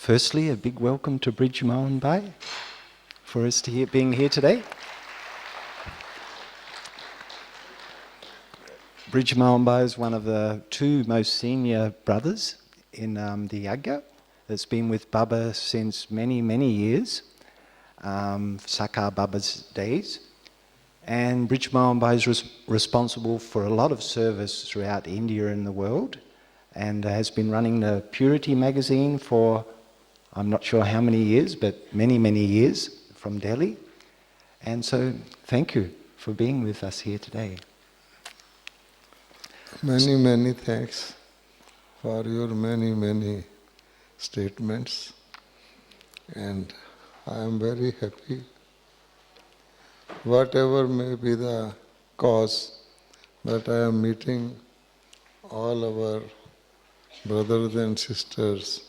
Firstly, a big welcome to Bridge Mohanbai for us being here today. Bridge Mohanbai is one of the two most senior brothers in the Yagya that's been with Baba since many, many years, Sakar Baba's days. And Bridge Mohanbai is responsible for a lot of service throughout India and the world, and has been running the Purity magazine for, I'm not sure how many years, but many, many years from Delhi. And so, thank you for being with us here today. Many, many thanks for your many, many statements. And I am very happy. Whatever may be the cause, but I am meeting all our brothers and sisters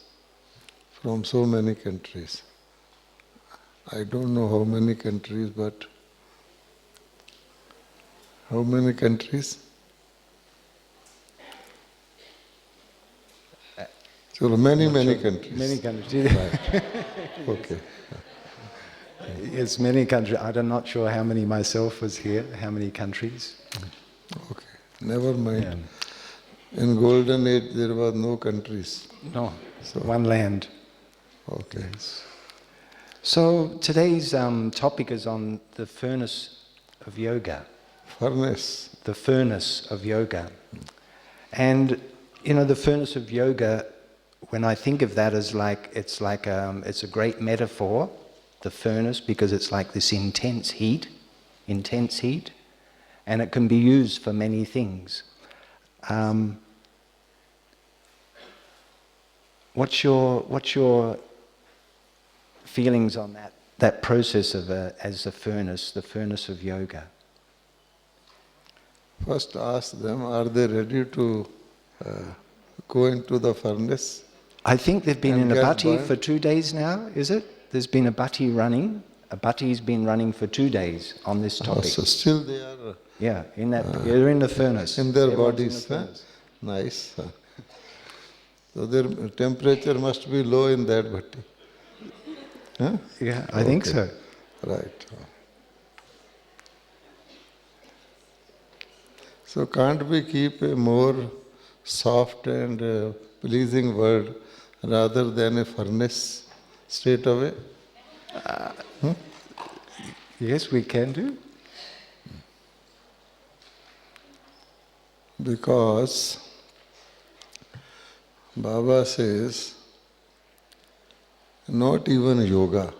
from so many countries. I don't know how many countries, but how many countries? So many countries. Many countries. Right. Okay. Yes, many countries. I'm not sure how many myself was here, how many countries. Okay, never mind. Yeah. In golden age there was no countries. No, so one land. Okay. Yes. So today's topic is on the furnace of yoga. Furnace. The furnace of yoga. And you know, the furnace of yoga, when I think of that as it's a great metaphor, the furnace, because it's like this intense heat, and it can be used for many things. What's your feelings on that process of as the furnace of yoga? First ask them, are they ready to go into the furnace? I think they've been in a bhatti for 2 days now, is it? There's been a bhatti running. A bhatti's been running for 2 days on this topic. So still they are... Yeah, they're in the furnace. In their bodies, huh? Nice. So their temperature must be low in that bhatti. Huh? Yeah, I think so. Right. So can't we keep a more soft and pleasing word rather than a furnace straight away? Yes, we can do. Because Baba says, not even yoga,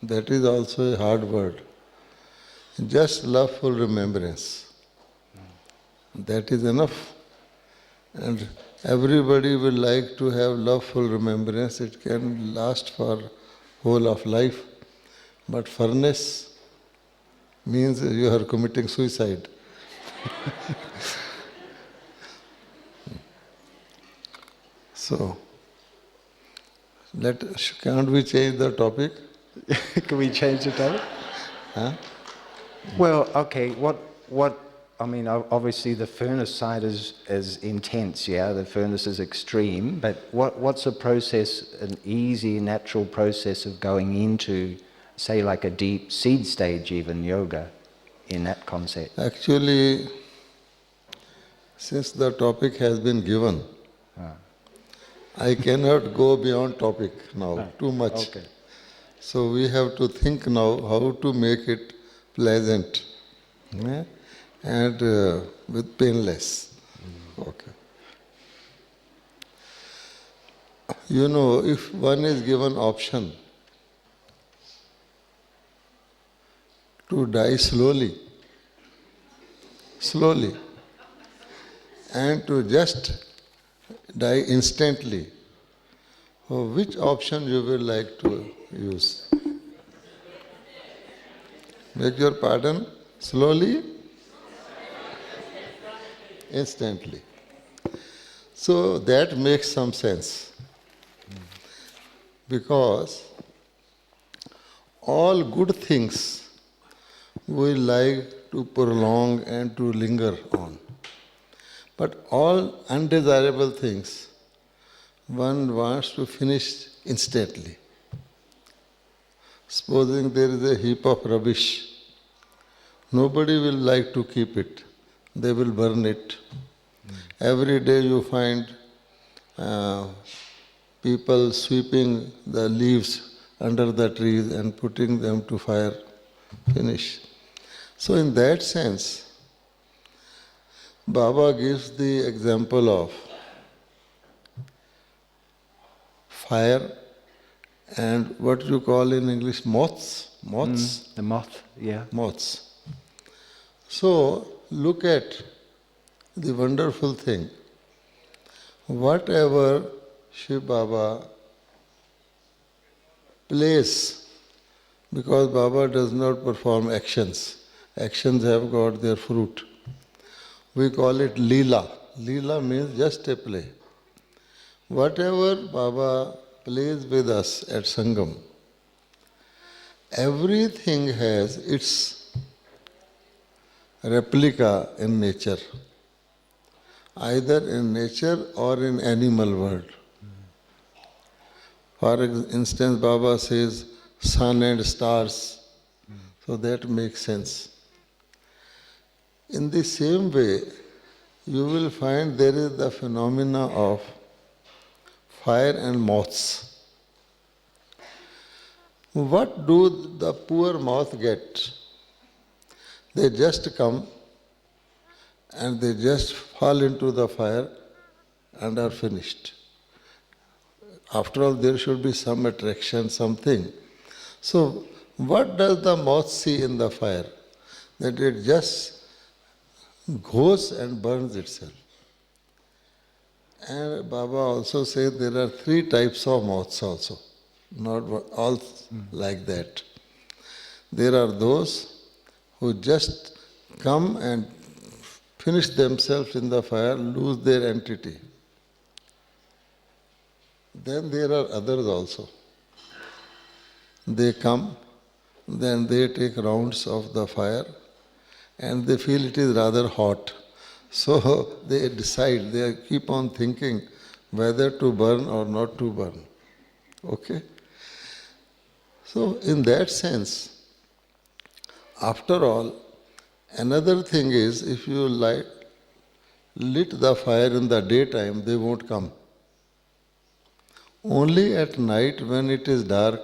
that is also a hard word. Just loveful remembrance. That is enough. And everybody will like to have loveful remembrance. It can last for whole of life. But furnace means you are committing suicide. So, can't we change the topic? Can we change the topic? Huh? Well, okay, I mean, obviously the furnace side is intense, yeah, the furnace is extreme, but what's a process, an easy, natural process of going into, say, like a deep seed stage even, yoga, in that concept? Actually, since the topic has been given, I cannot go beyond topic now, too much. Okay. So we have to think now how to make it pleasant. Yeah? And with painless. Okay. You know, if one is given option to die slowly, and to just die instantly, which option you will like to use? Beg your pardon? Slowly? Instantly. So that makes some sense. Because all good things we like to prolong and to linger on. But all undesirable things one wants to finish instantly. Supposing there is a heap of rubbish, nobody will like to keep it. They will burn it. Every day you find uh, people sweeping the leaves under the trees and putting them to fire. Finish. So in that sense, Baba gives the example of fire and what you call in English moths. Moths? The moth, yeah. Moths. So look at the wonderful thing. Whatever Shiv Baba plays, because Baba does not perform actions. Actions have got their fruit. We call it Leela. Leela means just a play. Whatever Baba plays with us at Sangam, everything has its replica in nature, either in nature or in animal world. For instance, Baba says sun and stars, so that makes sense. In the same way, you will find there is the phenomena of fire and moths. What do the poor moth get? They just come and they just fall into the fire and are finished. After all, there should be some attraction, something. So, what does the moth see in the fire? That it just goes and burns itself. And Baba also said there are 3 types of moths also, not all like that. There are those who just come and finish themselves in the fire, lose their entity. Then there are others also. They come, then they take rounds of the fire and they feel it is rather hot. So they decide, they keep on thinking whether to burn or not to burn. Okay? So in that sense, after all, another thing is if you lit the fire in the daytime, they won't come. Only at night when it is dark,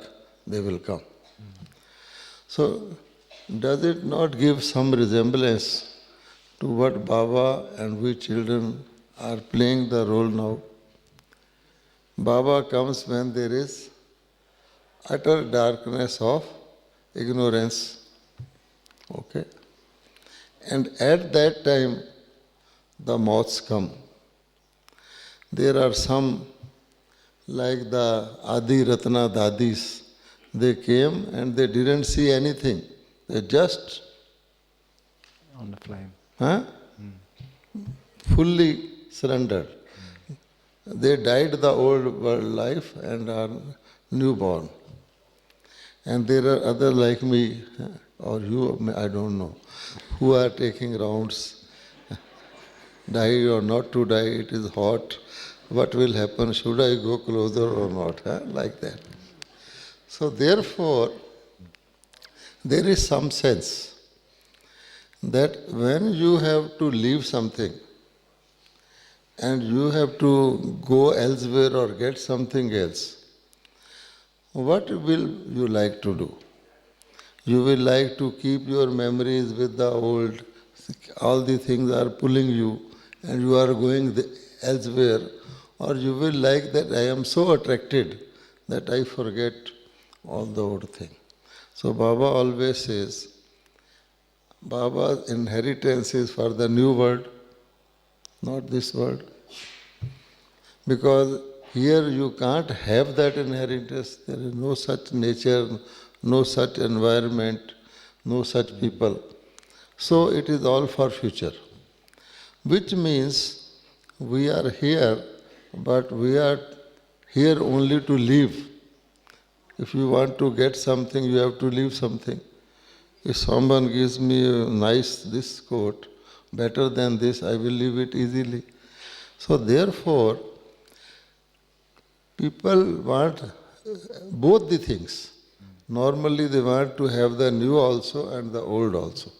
they will come. So, does it not give some resemblance to what Baba and we children are playing the role now? Baba comes when there is utter darkness of ignorance. Okay? And at that time, the moths come. There are some, like the Adi Ratna Dadis, they came and they didn't see anything. They just On the flame. fully surrendered. They died the old world life and are newborn. And there are other like me, or you, I don't know, who are taking rounds. Die or not to die, it is hot. What will happen? Should I go closer or not? Like that. So therefore, there is some sense that when you have to leave something and you have to go elsewhere or get something else, what will you like to do? You will like to keep your memories with the old, all the things are pulling you and you are going elsewhere, or you will like that I am so attracted that I forget all the old thing. So Baba always says, Baba's inheritance is for the new world, not this world. Because here you can't have that inheritance, there is no such nature, no such environment, no such people. So it is all for future. Which means we are here, but we are here only to live. If you want to get something, you have to leave something. If someone gives me a nice this coat, better than this, I will leave it easily. So therefore, people want both the things. Normally they want to have the new also and the old also.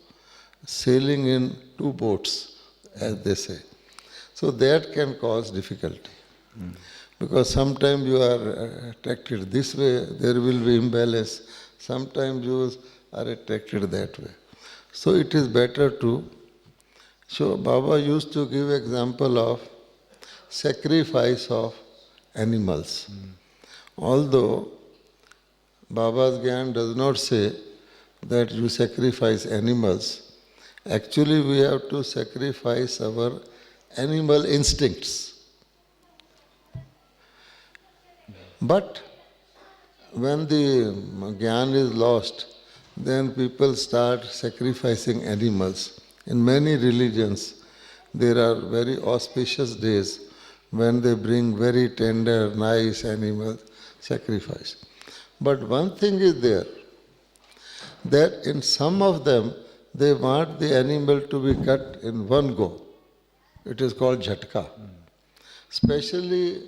Sailing in two boats, as they say. So that can cause difficulty. Because sometimes you are attracted this way, there will be imbalance. Sometimes you are attracted that way. So it is better to. So Baba used to give example of sacrifice of animals. Although Baba's Gyan does not say that you sacrifice animals, actually we have to sacrifice our animal instincts. But when the Gyan is lost, then people start sacrificing animals. In many religions, there are very auspicious days when they bring very tender, nice animals, sacrifice. But one thing is there, that in some of them, they want the animal to be cut in one go. It is called jhatka. Especially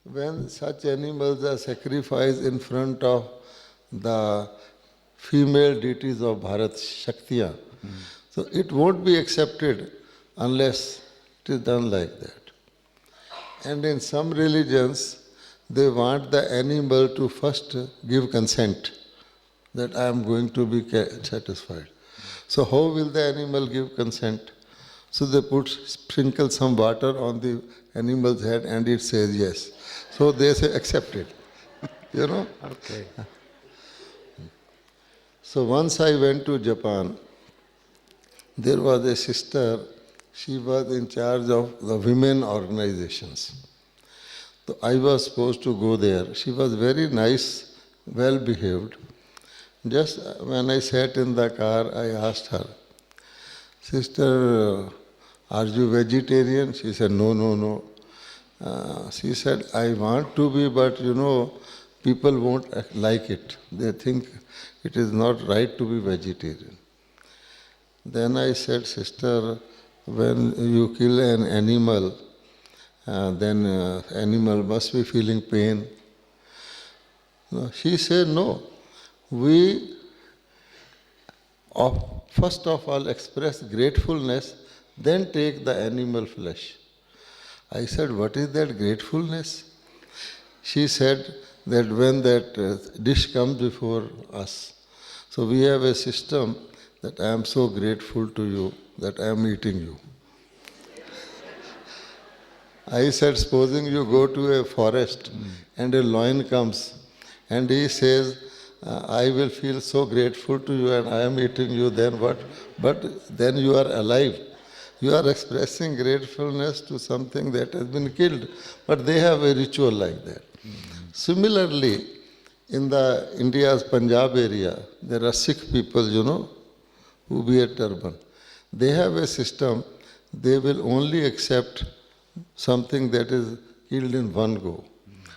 when such animals are sacrificed in front of the female deities of Bharat, Shaktiya. So it won't be accepted unless it is done like that. And in some religions, they want the animal to first give consent that I am going to be satisfied. So how will the animal give consent? So they sprinkle some water on the animal's head and it says yes. So they say accepted. You know? Okay. So once I went to Japan, there was a sister, she was in charge of the women organizations. So I was supposed to go there. She was very nice, well behaved. Just when I sat in the car, I asked her, Sister, are you vegetarian? She said, no, no, no. She said, I want to be, but people won't like it. They think it is not right to be vegetarian. Then I said, Sister, when you kill an animal, then animal must be feeling pain. No, she said, no. We first of all express gratefulness, then take the animal flesh. I said, what is that gratefulness? She said that when that dish comes before us, so we have a system that I am so grateful to you that I am eating you. I said, supposing you go to a forest and a lion comes and he says, I will feel so grateful to you and I am eating you, then what? But then you are alive. You are expressing gratefulness to something that has been killed. But they have a ritual like that. Similarly, in the India's Punjab area, there are Sikh people, who wear turban. They have a system, they will only accept something that is killed in one go.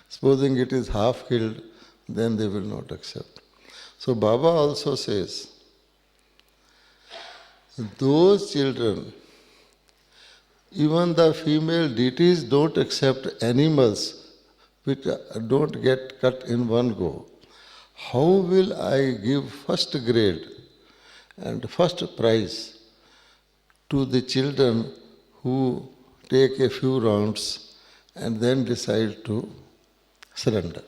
Supposing it is half killed, then they will not accept. So Baba also says, those children, even the female deities don't accept animals which don't get cut in one go. How will I give first grade and first prize to the children who take a few rounds and then decide to surrender?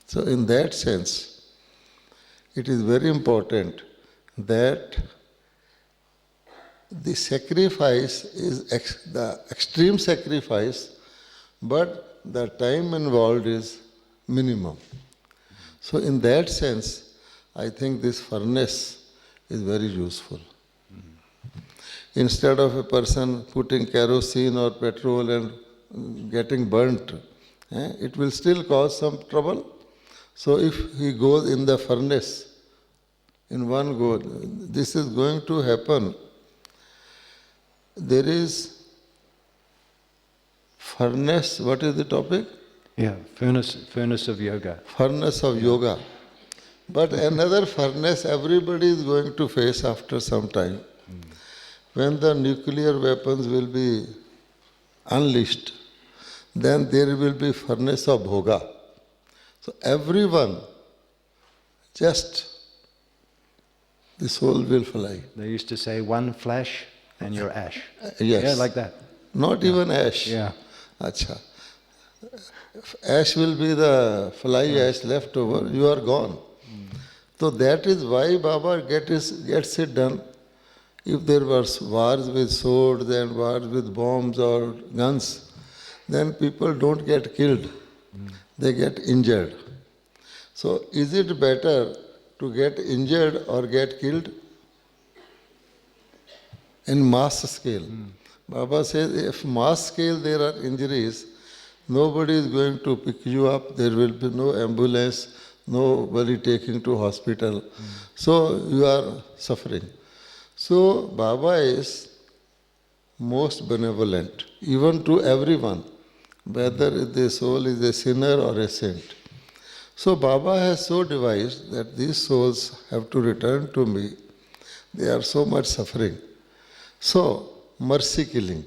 So in that sense, it is very important that the sacrifice is the extreme sacrifice, but the time involved is minimum. So in that sense, I think this furnace is very useful. Instead of a person putting kerosene or petrol and getting burnt, it will still cause some trouble. So if he goes in the furnace in one go, this is going to happen. There is furnace, what is the topic? Yeah, furnace of yoga. Furnace of yoga. But another furnace everybody is going to face after some time. When the nuclear weapons will be unleashed, then there will be furnace of bhoga. So everyone, just the soul will fly. They used to say, one flash and you're ash. Yes. Yeah, like that. Not even ash. Yeah. Acha. Ash will be the fly ash left over, you are gone. So that is why Baba gets it done. If there were wars with swords and wars with bombs or guns, then people don't get killed, they get injured. So is it better to get injured or get killed? In mass scale. Baba says if mass scale there are injuries, nobody is going to pick you up, there will be no ambulance, nobody taking to hospital. So you are suffering. So Baba is most benevolent, even to everyone, whether the soul is a sinner or a saint. So Baba has so devised that these souls have to return to me. They are so much suffering. So, mercy killing.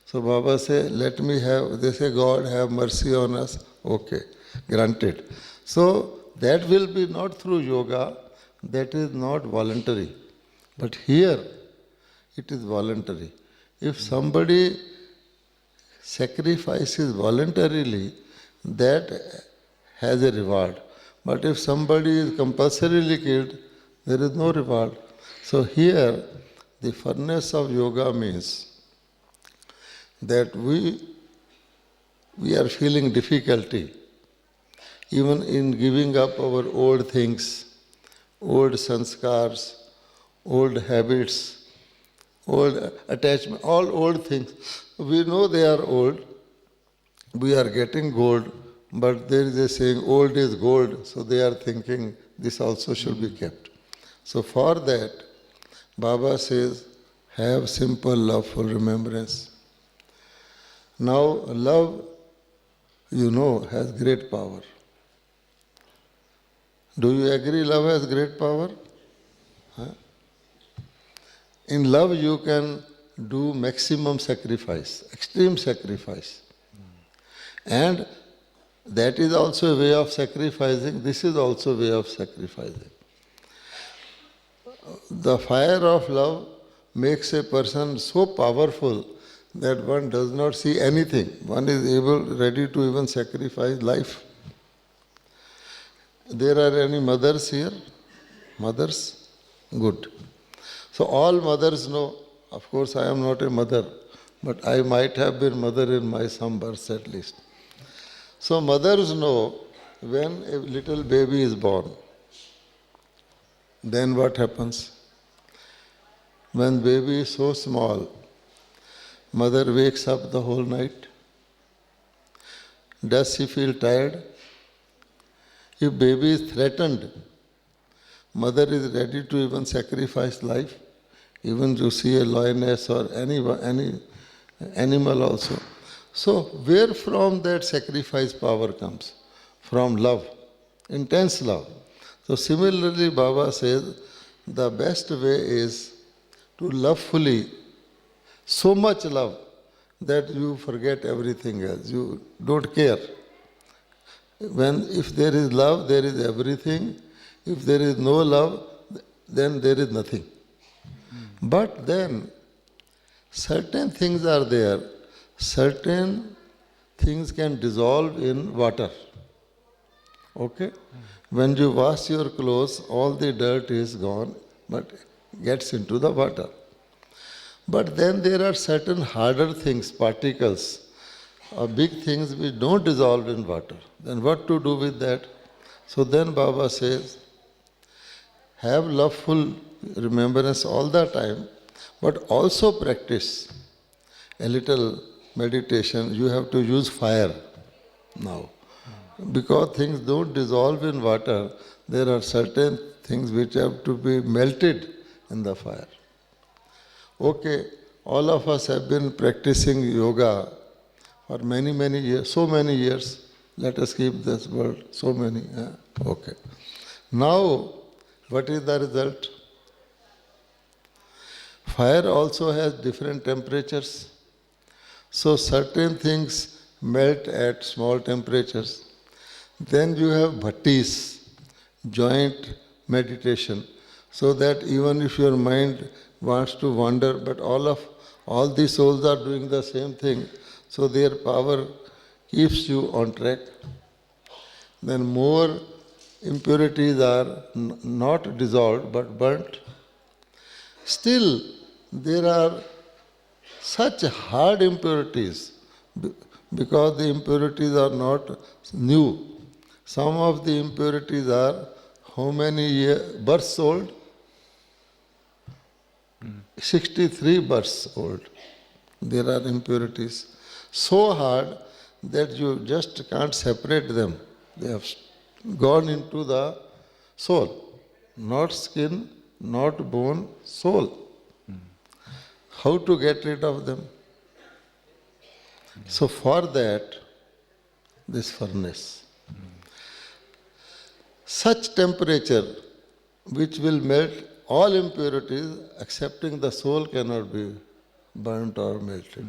So Baba say, let me have, they say, God have mercy on us. Okay, granted. So that will be not through yoga, that is not voluntary. But here, it is voluntary. If somebody sacrifices voluntarily, that has a reward. But if somebody is compulsorily killed, there is no reward. So here, the furnace of yoga means that we are feeling difficulty even in giving up our old things, old sanskars, old habits, old attachment, all old things. We know they are old, we are getting gold, but there is a saying, old is gold, so they are thinking this also should be kept. So for that, Baba says, have simple, loveful remembrance. Now, love, you know, has great power. Do you agree love has great power? Huh? In love, you can do maximum sacrifice, extreme sacrifice. And that is also a way of sacrificing, this is also a way of sacrificing. The fire of love makes a person so powerful that one does not see anything. One is ready to even sacrifice life. There are any mothers here? Mothers? Good. So all mothers know, of course I am not a mother, but I might have been mother in my some births at least. So mothers know when a little baby is born, then what happens? When baby is so small, mother wakes up the whole night. Does she feel tired? If baby is threatened, mother is ready to even sacrifice life, even to see a lioness or any animal also. So where from that sacrifice power comes? From love, intense love. So similarly, Baba says, the best way is to love fully, so much love that you forget everything else. You don't care. If there is love, there is everything. If there is no love, then there is nothing. But then, certain things are there. Certain things can dissolve in water. Okay? When you wash your clothes, all the dirt is gone, but gets into the water. But then there are certain harder things, particles, or big things which don't dissolve in water. Then what to do with that? So then Baba says, have loveful remembrance all the time, but also practice a little meditation. You have to use fire now. Because things don't dissolve in water, there are certain things which have to be melted in the fire. Okay, all of us have been practicing yoga for many, many years, so many years. Let us keep this word, so many. Okay. Now, what is the result? Fire also has different temperatures. So certain things melt at small temperatures. Then you have bhattis, joint meditation, so that even if your mind wants to wander, but all these souls are doing the same thing, so their power keeps you on track. Then more impurities are not dissolved but burnt. Still, there are such hard impurities because the impurities are not new. Some of the impurities are how many births old? 63 births old. There are impurities so hard that you just can't separate them. They have gone into the soul, not skin, not bone, soul. How to get rid of them? So for that, this furnace. Such temperature which will melt all impurities, excepting the soul cannot be burnt or melted.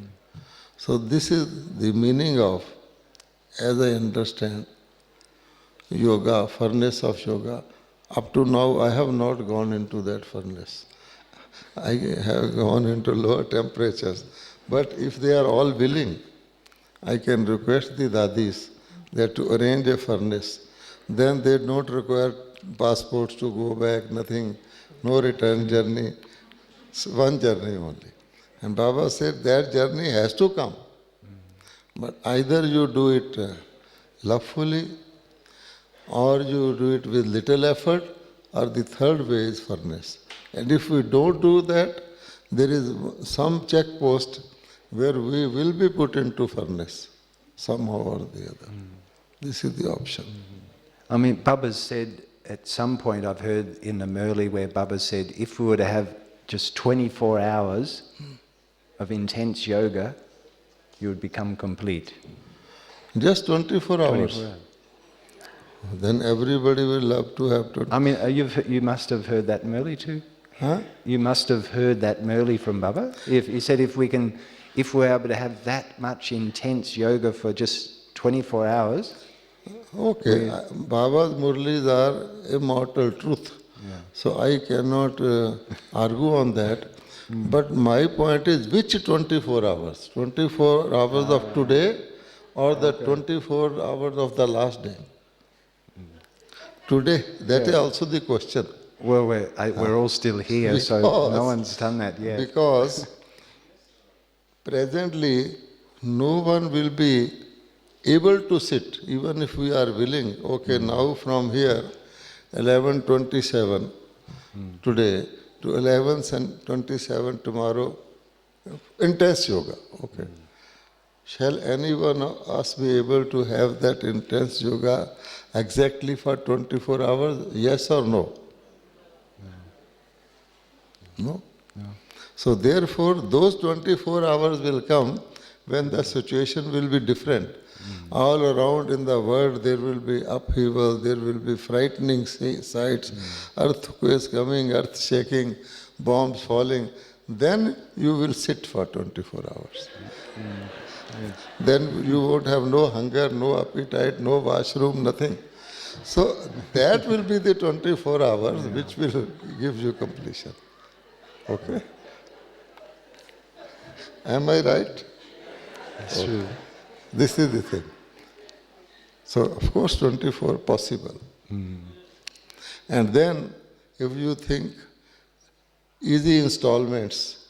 So this is the meaning of, as I understand, yoga, furnace of yoga. Up to now I have not gone into that furnace. I have gone into lower temperatures. But if they are all willing, I can request the dadis that to arrange a furnace. Then they don't require passports to go back, nothing, no return journey. It's one journey only. And Baba said that journey has to come. But either you do it lovefully, or you do it with little effort, or the third way is furnace. And if we don't do that, there is some check post where we will be put into furnace, somehow or the other. This is the option. I mean, Baba said at some point, I've heard in the Murli where Baba said, if we were to have just 24 hours of intense yoga, you would become complete. Just 24 hours. 24 hours. Then everybody will love to have to. I mean, you must have heard that Murli too? Huh? You must have heard that Murli from Baba? He said if we're able to have that much intense yoga for just 24 hours. Okay, Baba's Murlis are immortal truth. Yeah. So I cannot argue on that. But my point is, which 24 hours? 24 hours of today or the 24 hours of the last day? Today, that is also the question. Well, we're all still here, so no one's done that yet. Because presently, no one will be able to sit, even if we are willing. Okay, now from here, 11:27 today to 11:27 tomorrow, intense yoga. Okay. Shall anyone of us be able to have that intense yoga exactly for 24 hours? Yes or no? No? No. So therefore, those 24 hours will come when the situation will be different. All around in the world there will be upheaval, there will be frightening sights, earthquakes coming, earth shaking, bombs falling. Then you will sit for 24 hours. Yes. Then you won't have no hunger, no appetite, no washroom, nothing. So that will be the 24 hours which will give you completion. Okay? Am I right? That's true. This is the thing. So, of course, 24 possible. And then, if you think easy installments,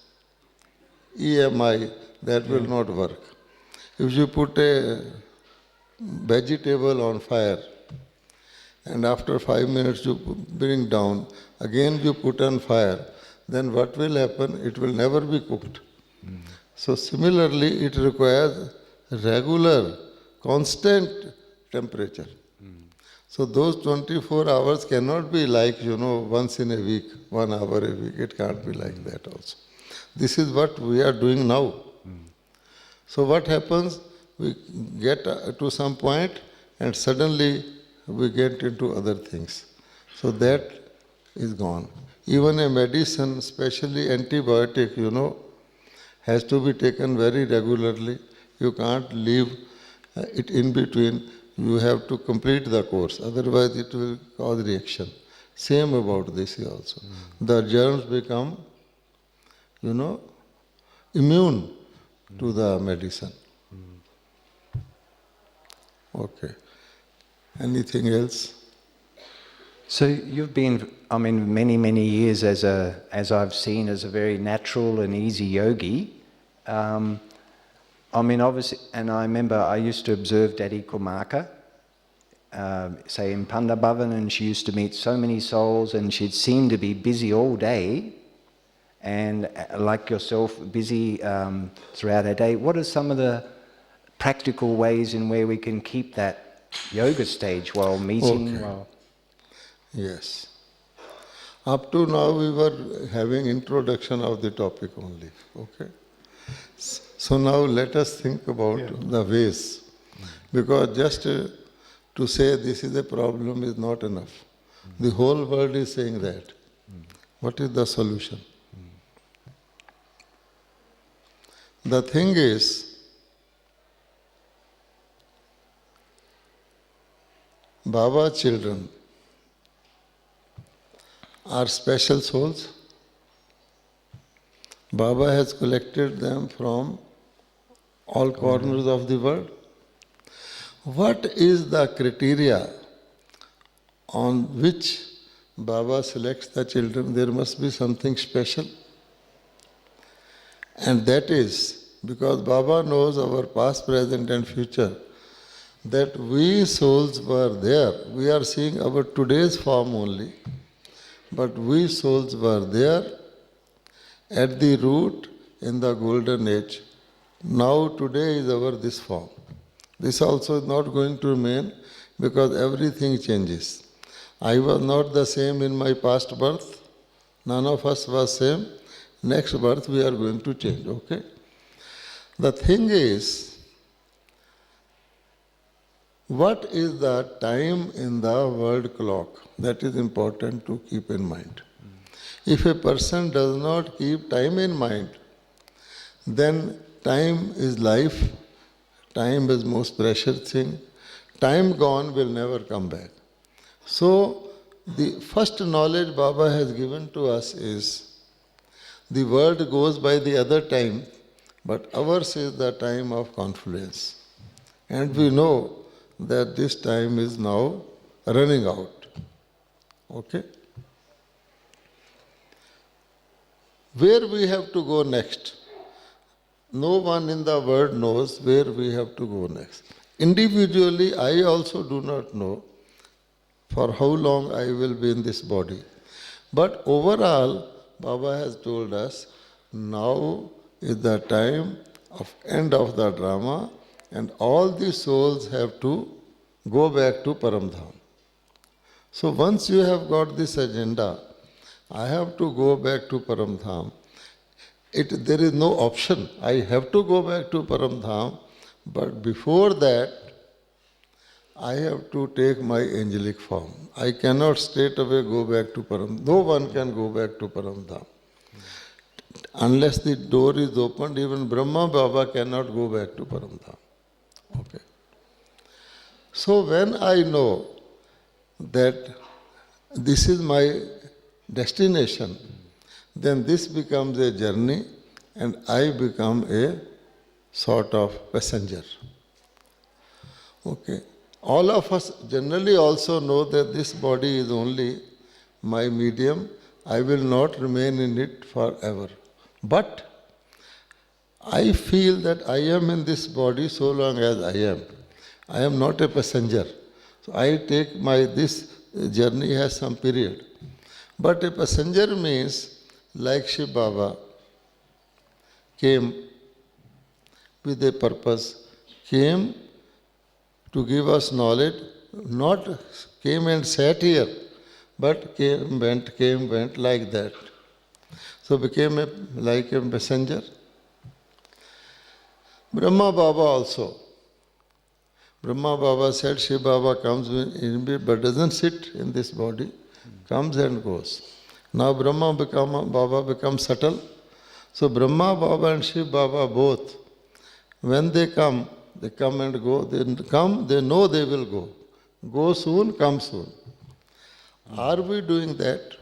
EMI, that will not work. If you put a vegetable on fire, and after 5 minutes you bring down, again you put on fire, then what will happen? It will never be cooked. So similarly, it requires regular, constant temperature. So those 24 hours cannot be like, once in a week, 1 hour a week. It can't be like that also. This is what we are doing now. So what happens? We get to some point and suddenly we get into other things. So that is gone. Even a medicine, especially antibiotic, has to be taken very regularly. You can't leave it in between. You have to complete the course, otherwise it will cause reaction. Same about this also. The germs become, immune to the medicine. Okay. Anything else? So you've been, many, many years as I've seen, as a very natural and easy yogi. Obviously, and I remember I used to observe Daddy Kumaka, say in Pandabhavan, and she used to meet so many souls, and she'd seem to be busy all day, and like yourself, busy throughout her day. What are some of the practical ways in where we can keep that yoga stage while meeting? Okay. Yes. Up to now we were having introduction of the topic only. Okay. So now let us think about the ways. Because just to say this is a problem is not enough. The whole world is saying that. What is the solution? The thing is, Baba's children are special souls. Baba has collected them from all corners of the world. What is the criteria on which Baba selects the children? There must be something special. And that is because Baba knows our past, present and future, that we souls were there. We are seeing our today's form only. But we souls were there at the root in the golden age. Now today is our this form. This also is not going to remain because everything changes. I was not the same in my past birth. None of us was same. Next birth we are going to change, okay? The thing is, what is the time in the world clock? That is important to keep in mind. If a person does not keep time in mind, then time is life, time is most precious thing. Time gone will never come back. So, the first knowledge Baba has given to us is, the world goes by the other time, but ours is the time of confluence. And we know that this time is now running out. Okay? Where we have to go next? No one in the world knows where we have to go next. Individually, I also do not know for how long I will be in this body. But overall, Baba has told us, now is the time of end of the drama, and all the souls have to go back to Paramdham. So once you have got this agenda, I have to go back to Paramdham. There is no option. I have to go back to Paramdham, but before that, I have to take my angelic form. I cannot straight away go back to Paramdham. No one can go back to Paramdham. Unless the door is opened, even Brahma Baba cannot go back to Paramdham. Okay. So when I know that this is my destination, then this becomes a journey and I become a sort of passenger. Okay. All of us generally also know that this body is only my medium. I will not remain in it forever. But I feel that I am in this body so long as I am. I am not a passenger. So I take this journey has some period. But a passenger means, like Shiv Baba came with a purpose, came to give us knowledge, not came and sat here, but came, went like that. So became like a messenger. Brahma Baba also. Brahma Baba said, Shiv Baba comes in me, but doesn't sit in this body, comes and goes. Now Baba becomes subtle. So Brahma Baba and Shiv Baba both, when they come, They come and go. They come, they know they will go. Go soon, come soon. Are we doing that?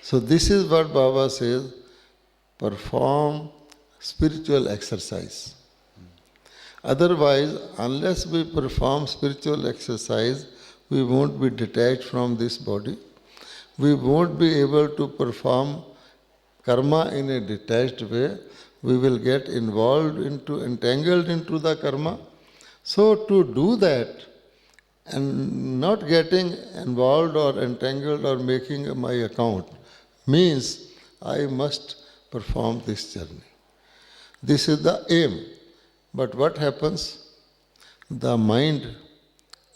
So this is what Baba says, perform spiritual exercise. Otherwise, unless we perform spiritual exercise, we won't be detached from this body. We won't be able to perform karma in a detached way. We will get entangled into the karma. So to do that, and not getting involved or entangled or making my account, means I must perform this journey. This is the aim. But what happens? The mind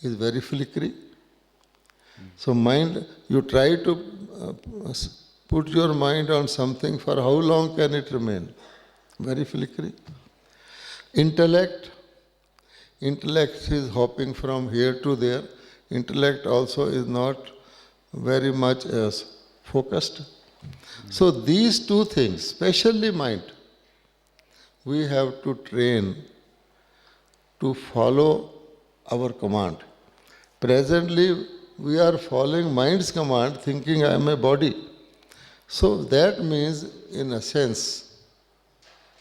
is very flickery. So mind, you try to put your mind on something, for how long can it remain? Very flickery. Intellect is hopping from here to there. Intellect also is not very much as focused. So these two things, especially mind, we have to train to follow our command. Presently, we are following mind's command, thinking I am a body. So that means, in a sense,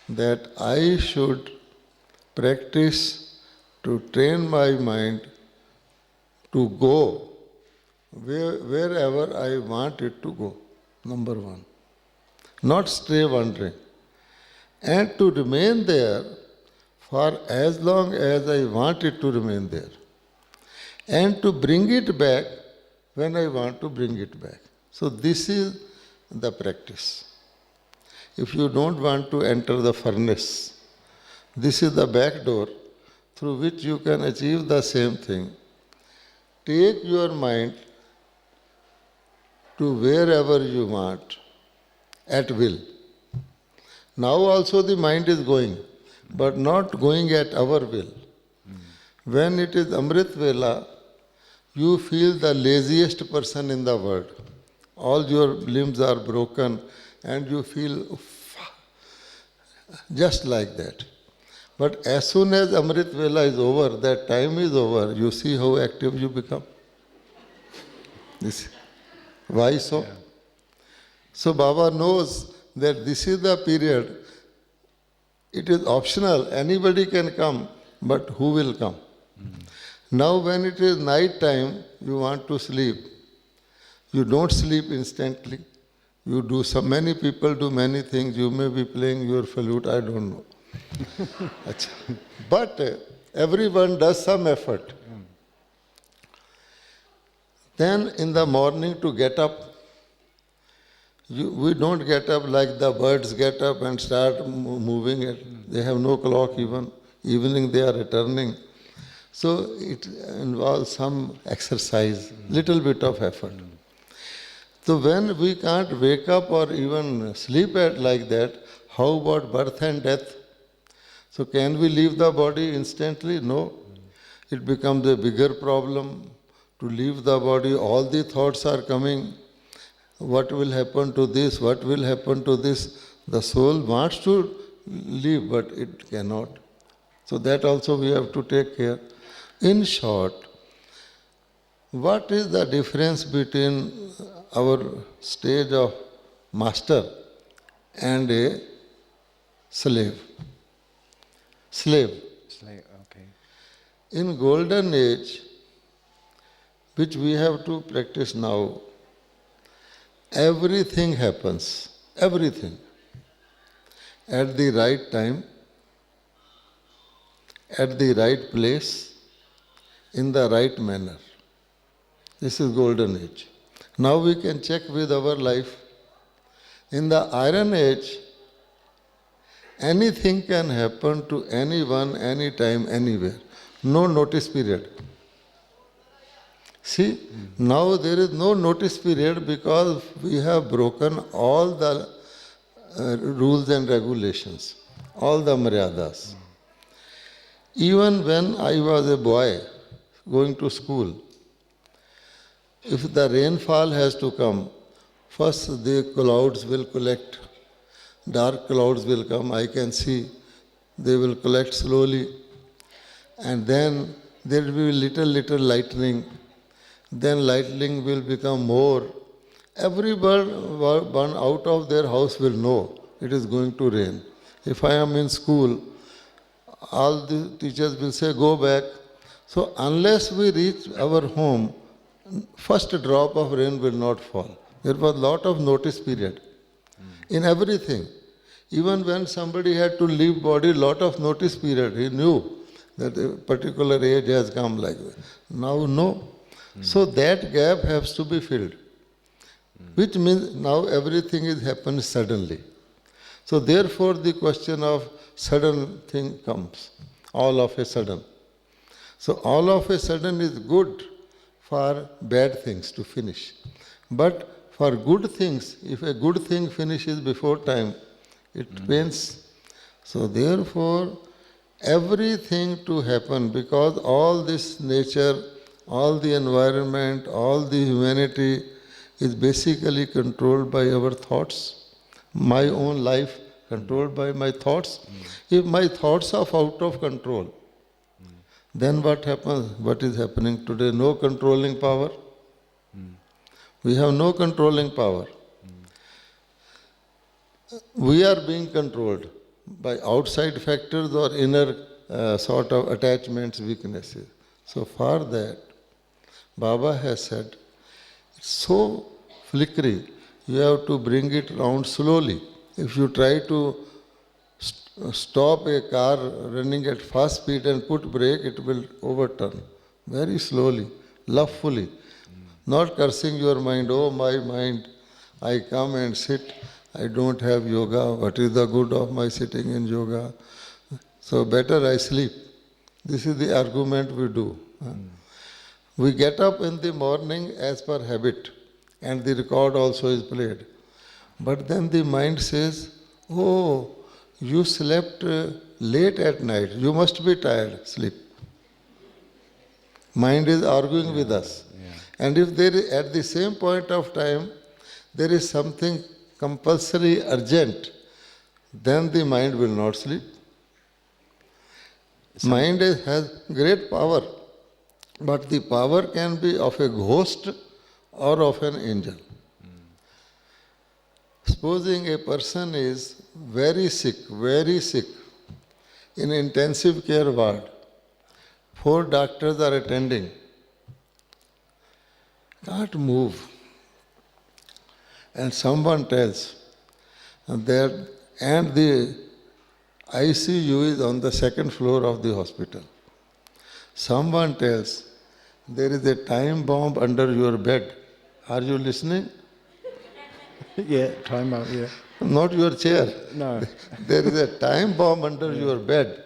that I should practice to train my mind to go wherever I want it to go, number one. Not stray wandering. And to remain there for as long as I want it to remain there. And to bring it back when I want to bring it back. So this is the practice. If you don't want to enter the furnace, this is the back door through which you can achieve the same thing. Take your mind to wherever you want, at will. Now also the mind is going, but not going at our will. When it is Amrit Vela, you feel the laziest person in the world. All your limbs are broken and you feel just like that. But as soon as Amrit Vela is over, that time is over, you see how active you become. Why so? Yeah. So Baba knows that this is the period. It is optional, anybody can come, but who will come? Now when it is night time, you want to sleep. You don't sleep instantly. You do many people do many things. You may be playing your flute, I don't know. But everyone does some effort. Then in the morning to get up, we don't get up like the birds get up and start moving it. They have no clock even. Evening they are returning. So it involves some exercise, little bit of effort. So when we can't wake up or even sleep at like that, how about birth and death? So can we leave the body instantly? No. It becomes a bigger problem. To leave the body, all the thoughts are coming. What will happen to this? What will happen to this? The soul wants to leave, but it cannot. So that also we have to take care. In short, what is the difference between our stage of master and a slave? Slave. Slave, okay. In golden age, which we have to practice now, everything happens, everything, at the right time, at the right place, in the right manner. This is golden age. Now we can check with our life. In the iron age, anything can happen to anyone, anytime, anywhere. No notice period. See, now there is no notice period because we have broken all the rules and regulations, all the maryadas. Even when I was a boy going to school, if the rainfall has to come, first the clouds will collect, dark clouds will come, I can see they will collect slowly, and then there will be little lightning, then lightning will become more. Everyone out of their house will know it is going to rain. If I am in school, all the teachers will say, go back. So unless we reach our home, first drop of rain will not fall. There was a lot of notice period in everything. Even when somebody had to leave body, lot of notice period. He knew that a particular age has come like that. Now, no. So that gap has to be filled. Which means now everything is happening suddenly. So therefore the question of sudden thing comes, all of a sudden. So all of a sudden is good for bad things to finish. But for good things, if a good thing finishes before time, it pains. So therefore, everything to happen, because all this nature, all the environment, all the humanity is basically controlled by our thoughts. My own life controlled by my thoughts. If my thoughts are out of control, then what happens? What is happening today? No controlling power. We have no controlling power. We are being controlled by outside factors or inner sort of attachments, weaknesses. So for that, Baba has said, it's so flickery, you have to bring it round slowly. If you try to stop a car running at fast speed and put brake, it will overturn. Very slowly, lovefully. Not cursing your mind, oh my mind, I come and sit, I don't have yoga, what is the good of my sitting in yoga? So better I sleep. This is the argument we do. We get up in the morning as per habit, and the record also is played. But then the mind says, oh, you slept late at night, you must be tired, sleep. Mind is arguing with us. And if there is, at the same point of time, there is something compulsory, urgent, then the mind will not sleep. Mind has great power, but the power can be of a ghost or of an angel. Supposing a person is very sick, in intensive care ward, 4 doctors are attending, can't move. And someone tells that, and the ICU is on the 2nd floor of the hospital. Someone tells, there is a time bomb under your bed. Are you listening? Yeah, time out, yeah. Not your chair. No. There is a time bomb under your bed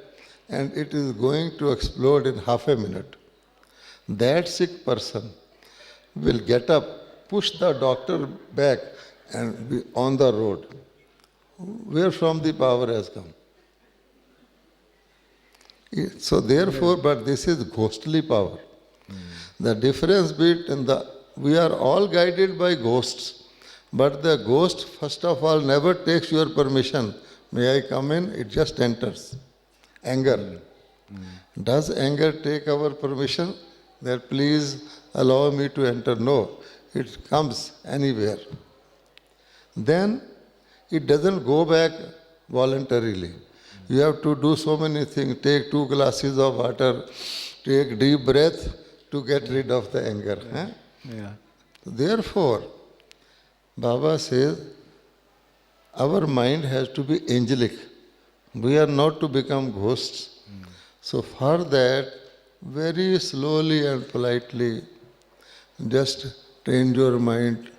and it is going to explode in half a minute. That sick person will get up, push the doctor back and be on the road. Where from the power has come? So therefore, but this is ghostly power. The difference between we are all guided by ghosts, but the ghost first of all never takes your permission. May I come in? It just enters. Anger. Does anger take our permission? That please allow me to enter. No, it comes anywhere. Then it doesn't go back voluntarily. You have to do so many things. Take 2 glasses of water, take deep breath to get rid of the anger. Yeah. Therefore, Baba says, our mind has to be angelic. We are not to become ghosts. So for that, very slowly and politely, just train your mind.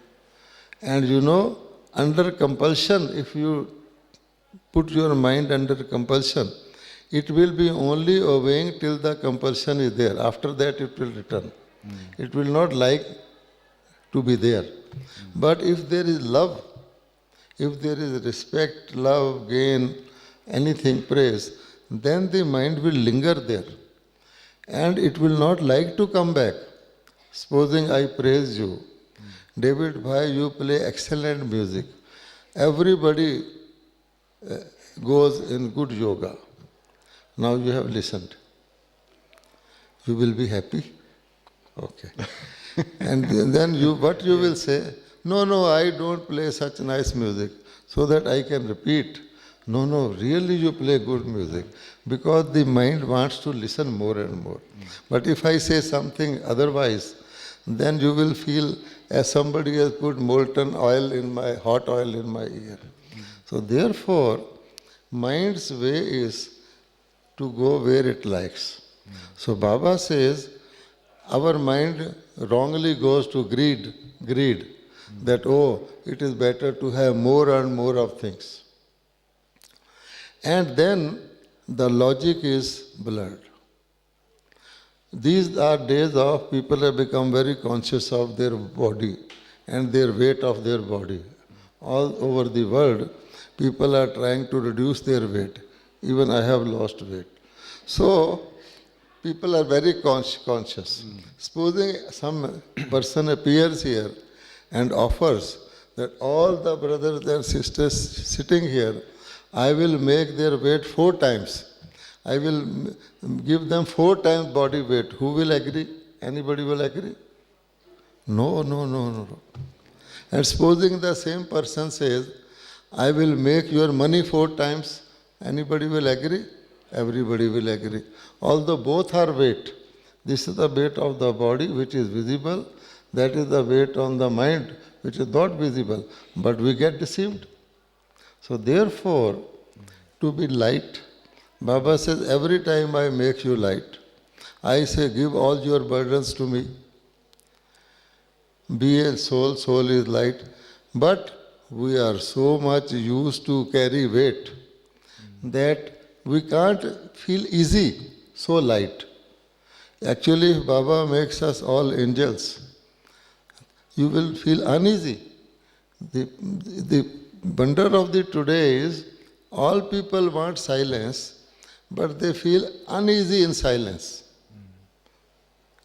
And you know, under compulsion, if you put your mind under compulsion, it will be only obeying till the compulsion is there. After that, it will return. It will not like to be there. But if there is love, if there is respect, love, gain, anything, praise, then the mind will linger there. And it will not like to come back. Supposing I praise you, David Bhai, you play excellent music. Everybody goes in good yoga. Now you have listened. You will be happy? Okay. And then what you will say? No, I don't play such nice music so that I can repeat. No, really you play good music because the mind wants to listen more and more. But if I say something otherwise, then you will feel as somebody has put molten oil in my, hot oil in my ear. So therefore, mind's way is to go where it likes. So Baba says, our mind wrongly goes to greed, that it is better to have more and more of things. And then the logic is blurred. These are days of people have become very conscious of their body and their weight of their body. All over the world, people are trying to reduce their weight. Even I have lost weight. So, people are very conscious. Supposing some person appears here and offers that all the brothers and sisters sitting here, I will make their weight 4 times. I will give them 4 times body weight. Who will agree? Anybody will agree? No. And supposing the same person says, I will make your money 4 times, anybody will agree? Everybody will agree. Although both are weight. This is the weight of the body which is visible. That is the weight on the mind which is not visible. But we get deceived. So therefore, to be light, Baba says, every time I make you light, I say, give all your burdens to me. Be a soul is light. But we are so much used to carry weight that we can't feel easy, so light. Actually, Baba makes us all angels. You will feel uneasy. The wonder of the today is, all people want silence, but they feel uneasy in silence.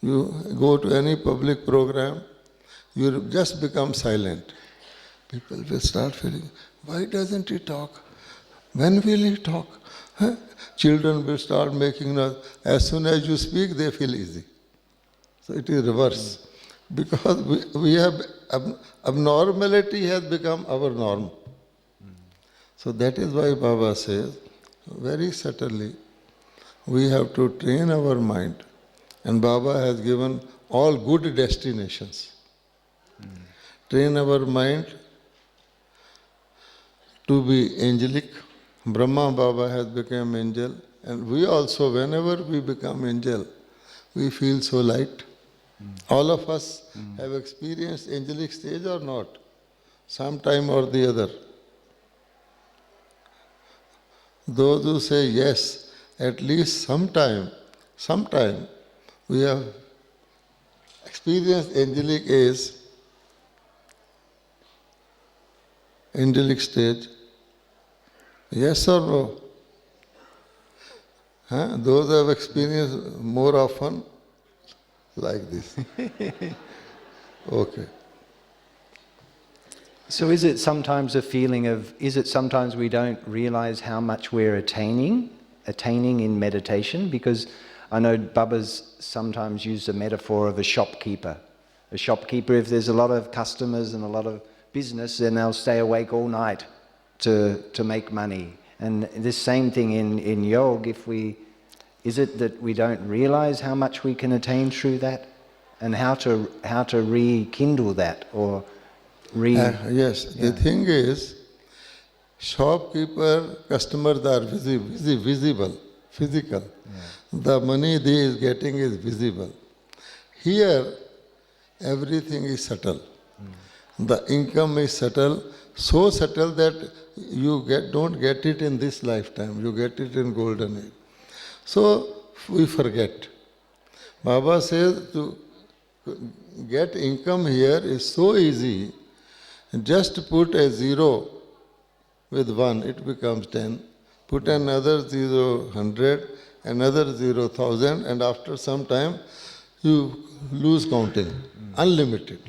You go to any public program, you just become silent. People will start feeling, why doesn't he talk? When will he talk? Huh? Children will start making noise. As soon as you speak, they feel easy. So it is reverse. Because we have, abnormality has become our norm. So that is why Baba says, very subtly, we have to train our mind. And Baba has given all good destinations. Train our mind to be angelic. Brahma Baba has become angel. And we also, whenever we become angel, we feel so light. All of us have experienced angelic stage or not? Sometime or the other. Those who say yes, at least sometime we have experienced angelic stage. Yes or no? Huh? Those who have experienced more often, like this. Okay. So is it sometimes a feeling of, is it sometimes we don't realize how much we're attaining in meditation? Because I know Baba's sometimes used a metaphor of a shopkeeper. A shopkeeper, if there's a lot of customers and a lot of business, then they'll stay awake all night to make money. And this same thing in yoga, is it that we don't realize how much we can attain through that? And how to rekindle that or yes, the thing is, shopkeeper, customers are visible, physical. Yeah. The money they is getting is visible. Here, everything is subtle. The income is subtle, so subtle that you don't get it in this lifetime, you get it in golden age. So, we forget. Baba says to get income here is so easy. Just put a 0 with 1, it becomes 10. Put another 0, 100, another 0, 1,000, and after some time you lose counting. Unlimited.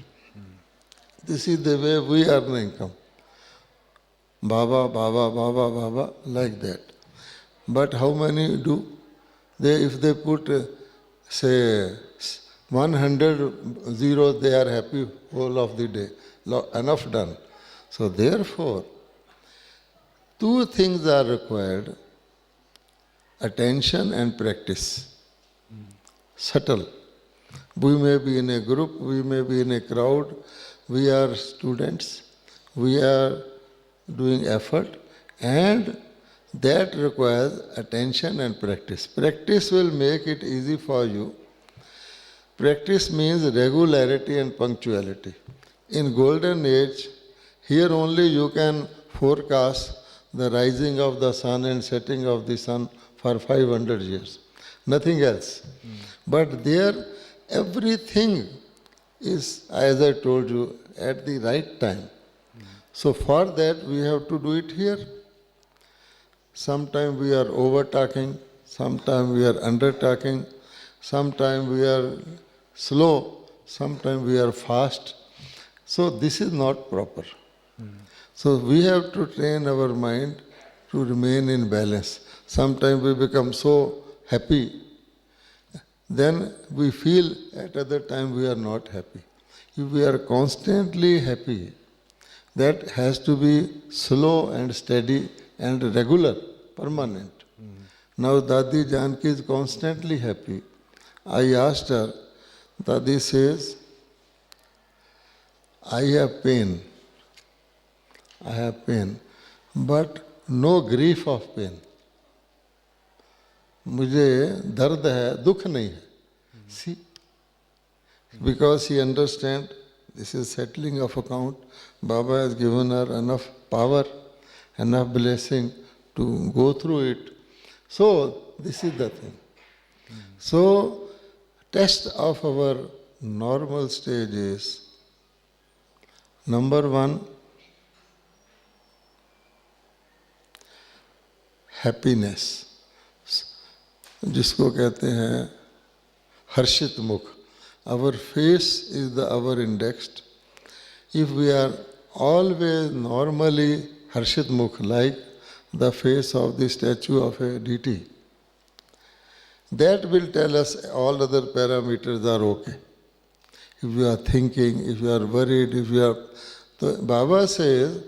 This is the way we earn income. Baba, like that. But how many do? If they put, say, 100 zeros, they are happy whole of the day. Enough done. So therefore, two things are required: attention and practice. Subtle. We may be in a group, we may be in a crowd, we are students, we are doing effort, and that requires attention and practice. Practice will make it easy for you. Practice means regularity and punctuality. In golden age, here only you can forecast the rising of the sun and setting of the sun for 500 years. Nothing else. But there, everything is, as I told you, at the right time. So for that, we have to do it here. Sometimes we are over-talking, sometimes we are under-talking, sometimes we are slow, sometimes we are fast. So this is not proper. So we have to train our mind to remain in balance. Sometimes we become so happy, then we feel at other time we are not happy. If we are constantly happy, that has to be slow and steady and regular, permanent. Now Dadi Janki is constantly happy. I asked her, Dadi says, I have pain, but no grief of pain. मुझे दर्द है, दुख नहीं है. See, because he understands this is settling of account. Baba has given her enough power, enough blessing to go through it. So this is the thing. So test of our normal stage is, number one, happiness. जिसको कहते हैं हर्षित मुख. Our face is our indexed. If we are always normally harshit mukh, like the face of the statue of a deity, that will tell us all other parameters are okay. If you are thinking, if you are worried, if you are... So Baba says,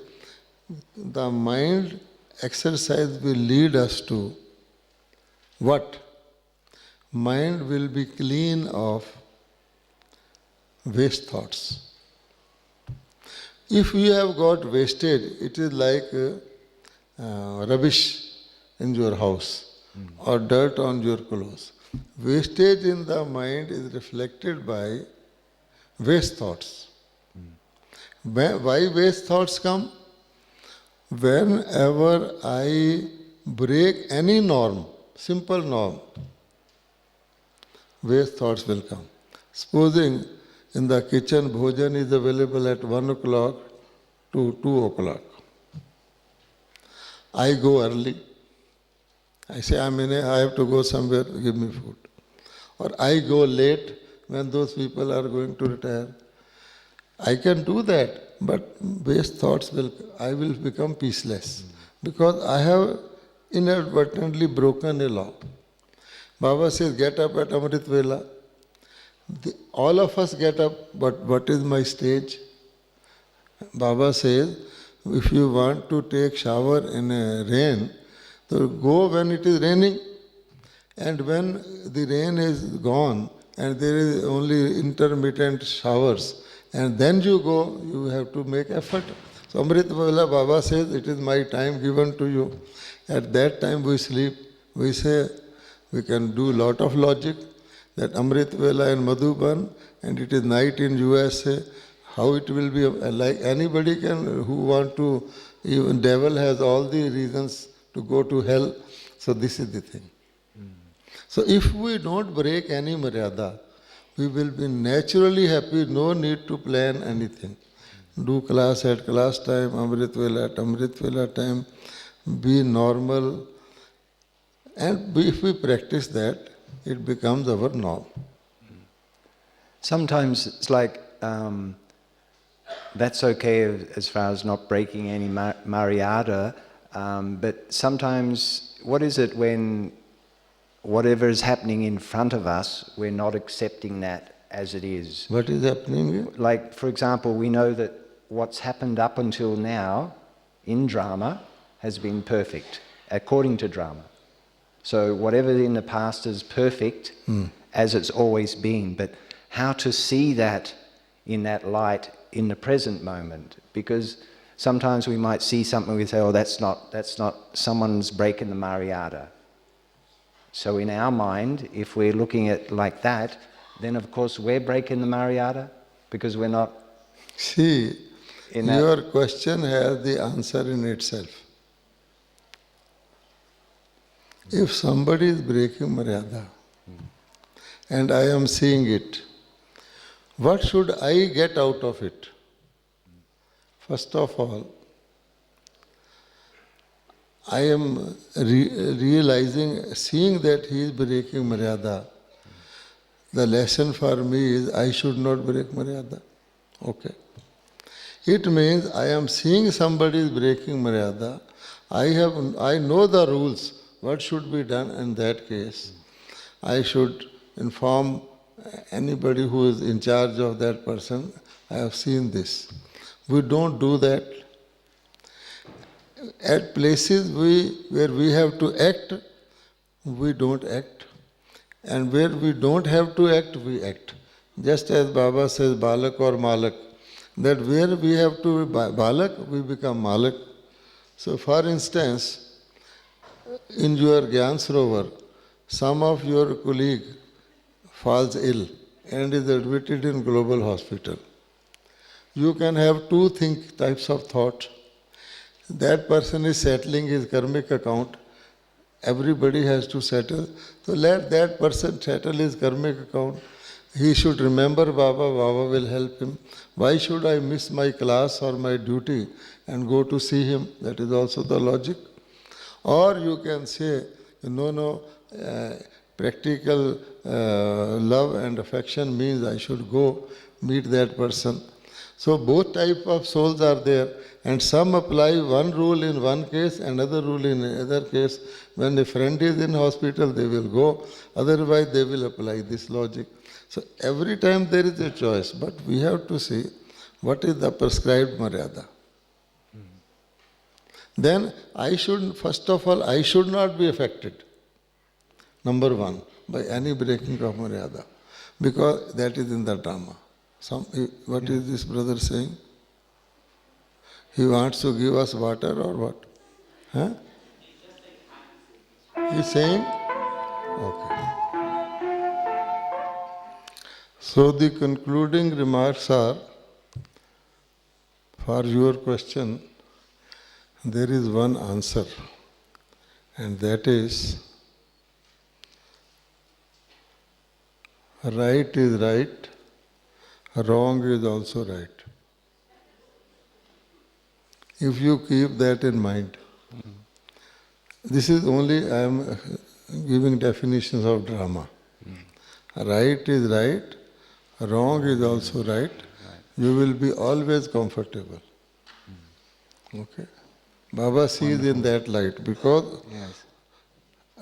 the mind exercise will lead us to what? Mind will be clean of waste thoughts. If you have got wasted, it is like rubbish in your house or dirt on your clothes. Wastage in the mind is reflected by waste thoughts. Why waste thoughts come? Whenever I break any norm, simple norm, waste thoughts will come. Supposing in the kitchen bhojan is available at 1 o'clock to 2 o'clock. I go early. I say, I have to go somewhere, give me food. Or I go late when those people are going to retire. I can do that, but waste thoughts I will become peaceless. Because I have inadvertently broken a law. Baba says, get up at Amrit Vela. All of us get up, but what is my stage? Baba says, if you want to take shower in rain, so go when it is raining. And when the rain is gone and there is only intermittent showers, and then you go, you have to make effort. So Amrit Vela, Baba says, it is my time given to you. At that time we sleep. We say, we can do lot of logic that Amrit Vela in Madhuban and it is night in USA. How it will be, like anybody can, who want to, even devil has all the reasons to go to hell. So this is the thing. So if we don't break any maryada, we will be naturally happy, no need to plan anything. Do class at class time, Amrit Vela at Amrit Vela time, be normal. And if we practice that, it becomes our norm. Sometimes it's like, that's okay as far as not breaking any Maryada, But sometimes, what is it when whatever is happening in front of us, we're not accepting that as it is? What is happening here? Like, for example, we know that what's happened up until now in drama has been perfect, according to drama. So whatever in the past is perfect, as it's always been. But how to see that in that light in the present moment? Because sometimes we might see something, we say, oh, that's not, someone's breaking the Maryada. So in our mind, if we're looking at like that, then of course we're breaking the Maryada, because we're not. See, In that- your question has the answer in itself. If somebody is breaking Maryada and I am seeing it, what should I get out of it? First of all, I am realizing, seeing that he is breaking Maryada. The lesson for me is I should not break Maryada. Okay. It means I am seeing somebody is breaking Maryada. I know the rules, what should be done in that case. I should inform anybody who is in charge of that person, I have seen this. We don't do that. At places where we have to act, we don't act. And where we don't have to act, we act. Just as Baba says, Balak or Malak, that where we have to be Balak, we become Malak. So for instance, in your Gyan Sarovar, some of your colleague falls ill and is admitted in global hospital. You can have two types of thought. That person is settling his karmic account. Everybody has to settle. So let that person settle his karmic account. He should remember Baba, Baba will help him. Why should I miss my class or my duty and go to see him? That is also the logic. Or you can say, no, practical love and affection means I should go meet that person. So both type of souls are there, and some apply one rule in one case, another rule in another case. When a friend is in hospital, they will go, otherwise they will apply this logic. So every time there is a choice, but we have to see what is the prescribed Maryada. Then first of all, I should not be affected, number one, by any breaking of Maryada, because that is in the drama. What is this brother saying? He wants to give us water or what? Huh? He's saying? Okay. So the concluding remarks are, for your question, there is one answer, and that is, right is right, wrong is also right. If you keep that in mind, this is only I am giving definitions of drama. Right is right, wrong is also right. You will be always comfortable. Okay? Baba sees in that light, because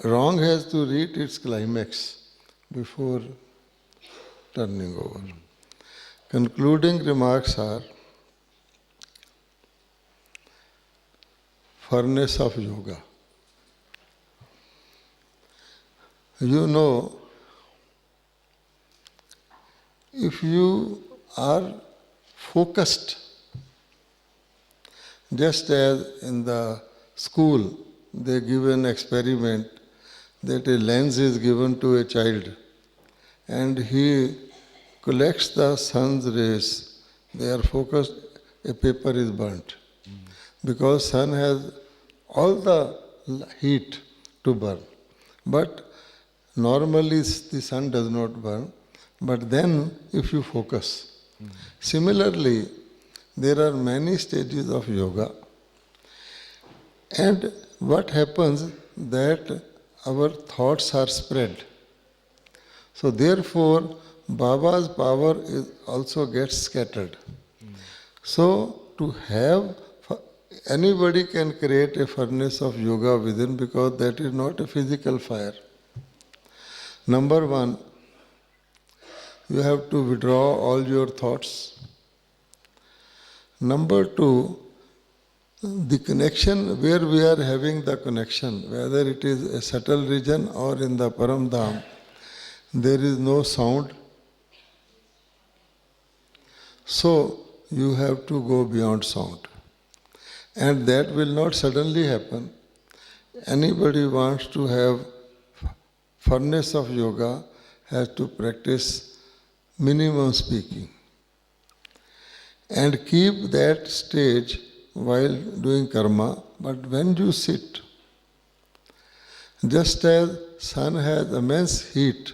wrong has to reach its climax before turning over. Concluding remarks are, furnace of yoga. You know, if you are focused, just as in the school they give an experiment that a lens is given to a child and he collects the sun's rays, they are focused, a paper is burnt. Because sun has all the heat to burn. But normally the sun does not burn. But then if you focus. Similarly, there are many stages of yoga. And what happens that our thoughts are spread. So therefore, Baba's power also gets scattered. So to have anybody can create a furnace of yoga within, because that is not a physical fire. Number one, you have to withdraw all your thoughts. Number two, the connection, where we are having the connection, whether it is a subtle region or in the Paramdham, there is no sound. So you have to go beyond sound. And that will not suddenly happen. Anybody wants to have furnace of yoga has to practice minimum speaking. And keep that stage while doing karma. But when you sit, just as sun has immense heat,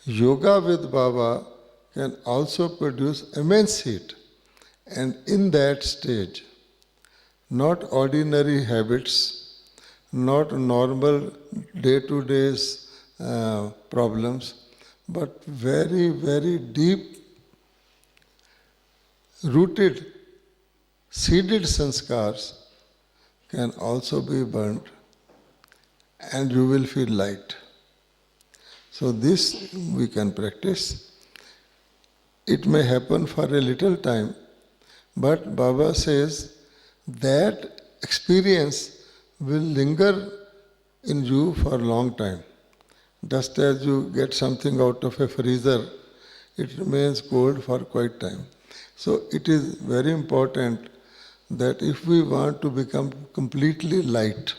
yoga with Baba can also produce immense heat. And in that stage, not ordinary habits, not normal day-to-day problems, but very, very deep rooted, seeded sanskars can also be burnt, and you will feel light. So this we can practice. It may happen for a little time, but Baba says that experience will linger in you for a long time. Just as you get something out of a freezer, it remains cold for quite time. So it is very important that if we want to become completely light,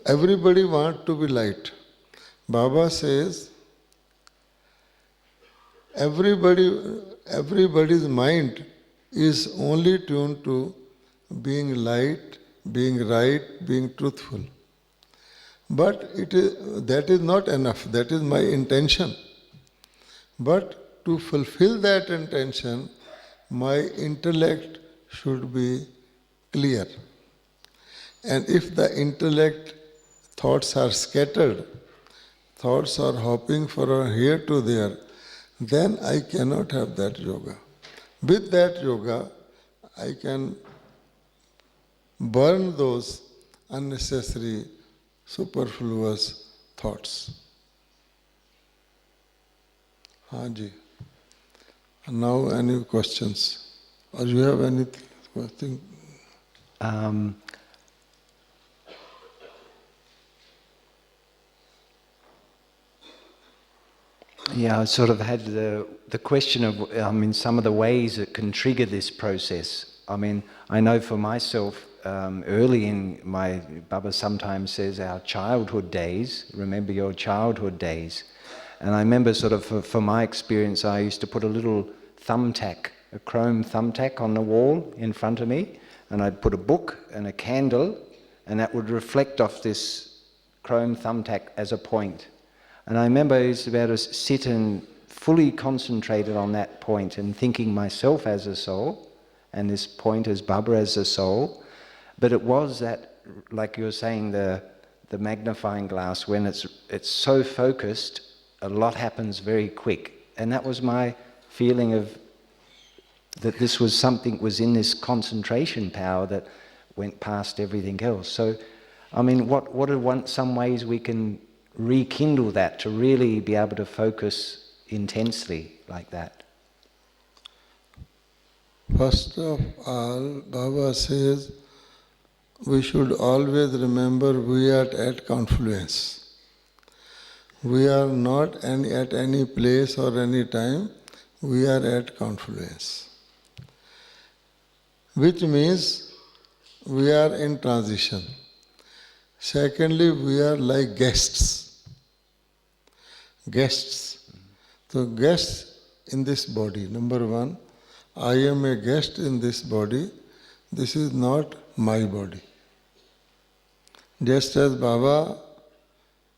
everybody wants to be light. Baba says, everybody's mind is only tuned to being light, being right, being truthful. But that is not enough. That is my intention. But to fulfill that intention, my intellect should be clear. And if the intellect thoughts are scattered, thoughts are hopping from here to there, then I cannot have that yoga. With that yoga, I can burn those unnecessary, superfluous thoughts. Haji. Now any questions? Or you have anything? Yeah, I sort of had the question of, some of the ways that can trigger this process. I know for myself, early in my, Baba sometimes says our childhood days, remember your childhood days. And I remember sort of for my experience, I used to put a little thumbtack, a chrome thumbtack on the wall in front of me, and I'd put a book and a candle, and that would reflect off this chrome thumbtack as a point. And I remember I used to be able to sit and fully concentrated on that point and thinking myself as a soul, and this point as Baba as a soul. But it was that, like you were saying, the magnifying glass, when it's so focused, a lot happens very quick. And that was my feeling of that this was something was in this concentration power that went past everything else. So, what are some ways we can rekindle that to really be able to focus intensely like that? First of all, Baba says we should always remember we are at confluence. We are not at any place or any time, we are at confluence. Which means we are in transition. Secondly, we are like guests. Guests. So guests in this body. Number one, I am a guest in this body. This is not my body. Just as Baba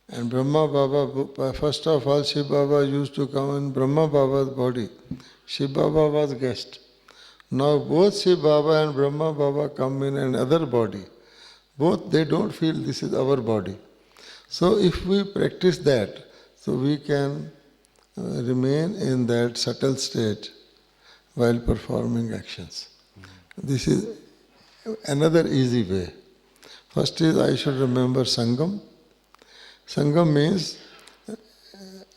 and Brahma Baba, first of all, Shiv Baba used to come in Brahma Baba's body. Shiv Baba was guest. Now both Shiv Baba and Brahma Baba come in another body. Both, they don't feel this is our body. So if we practice that, so we can remain in that subtle state while performing actions. This is another easy way. First is I should remember Sangam. Sangam means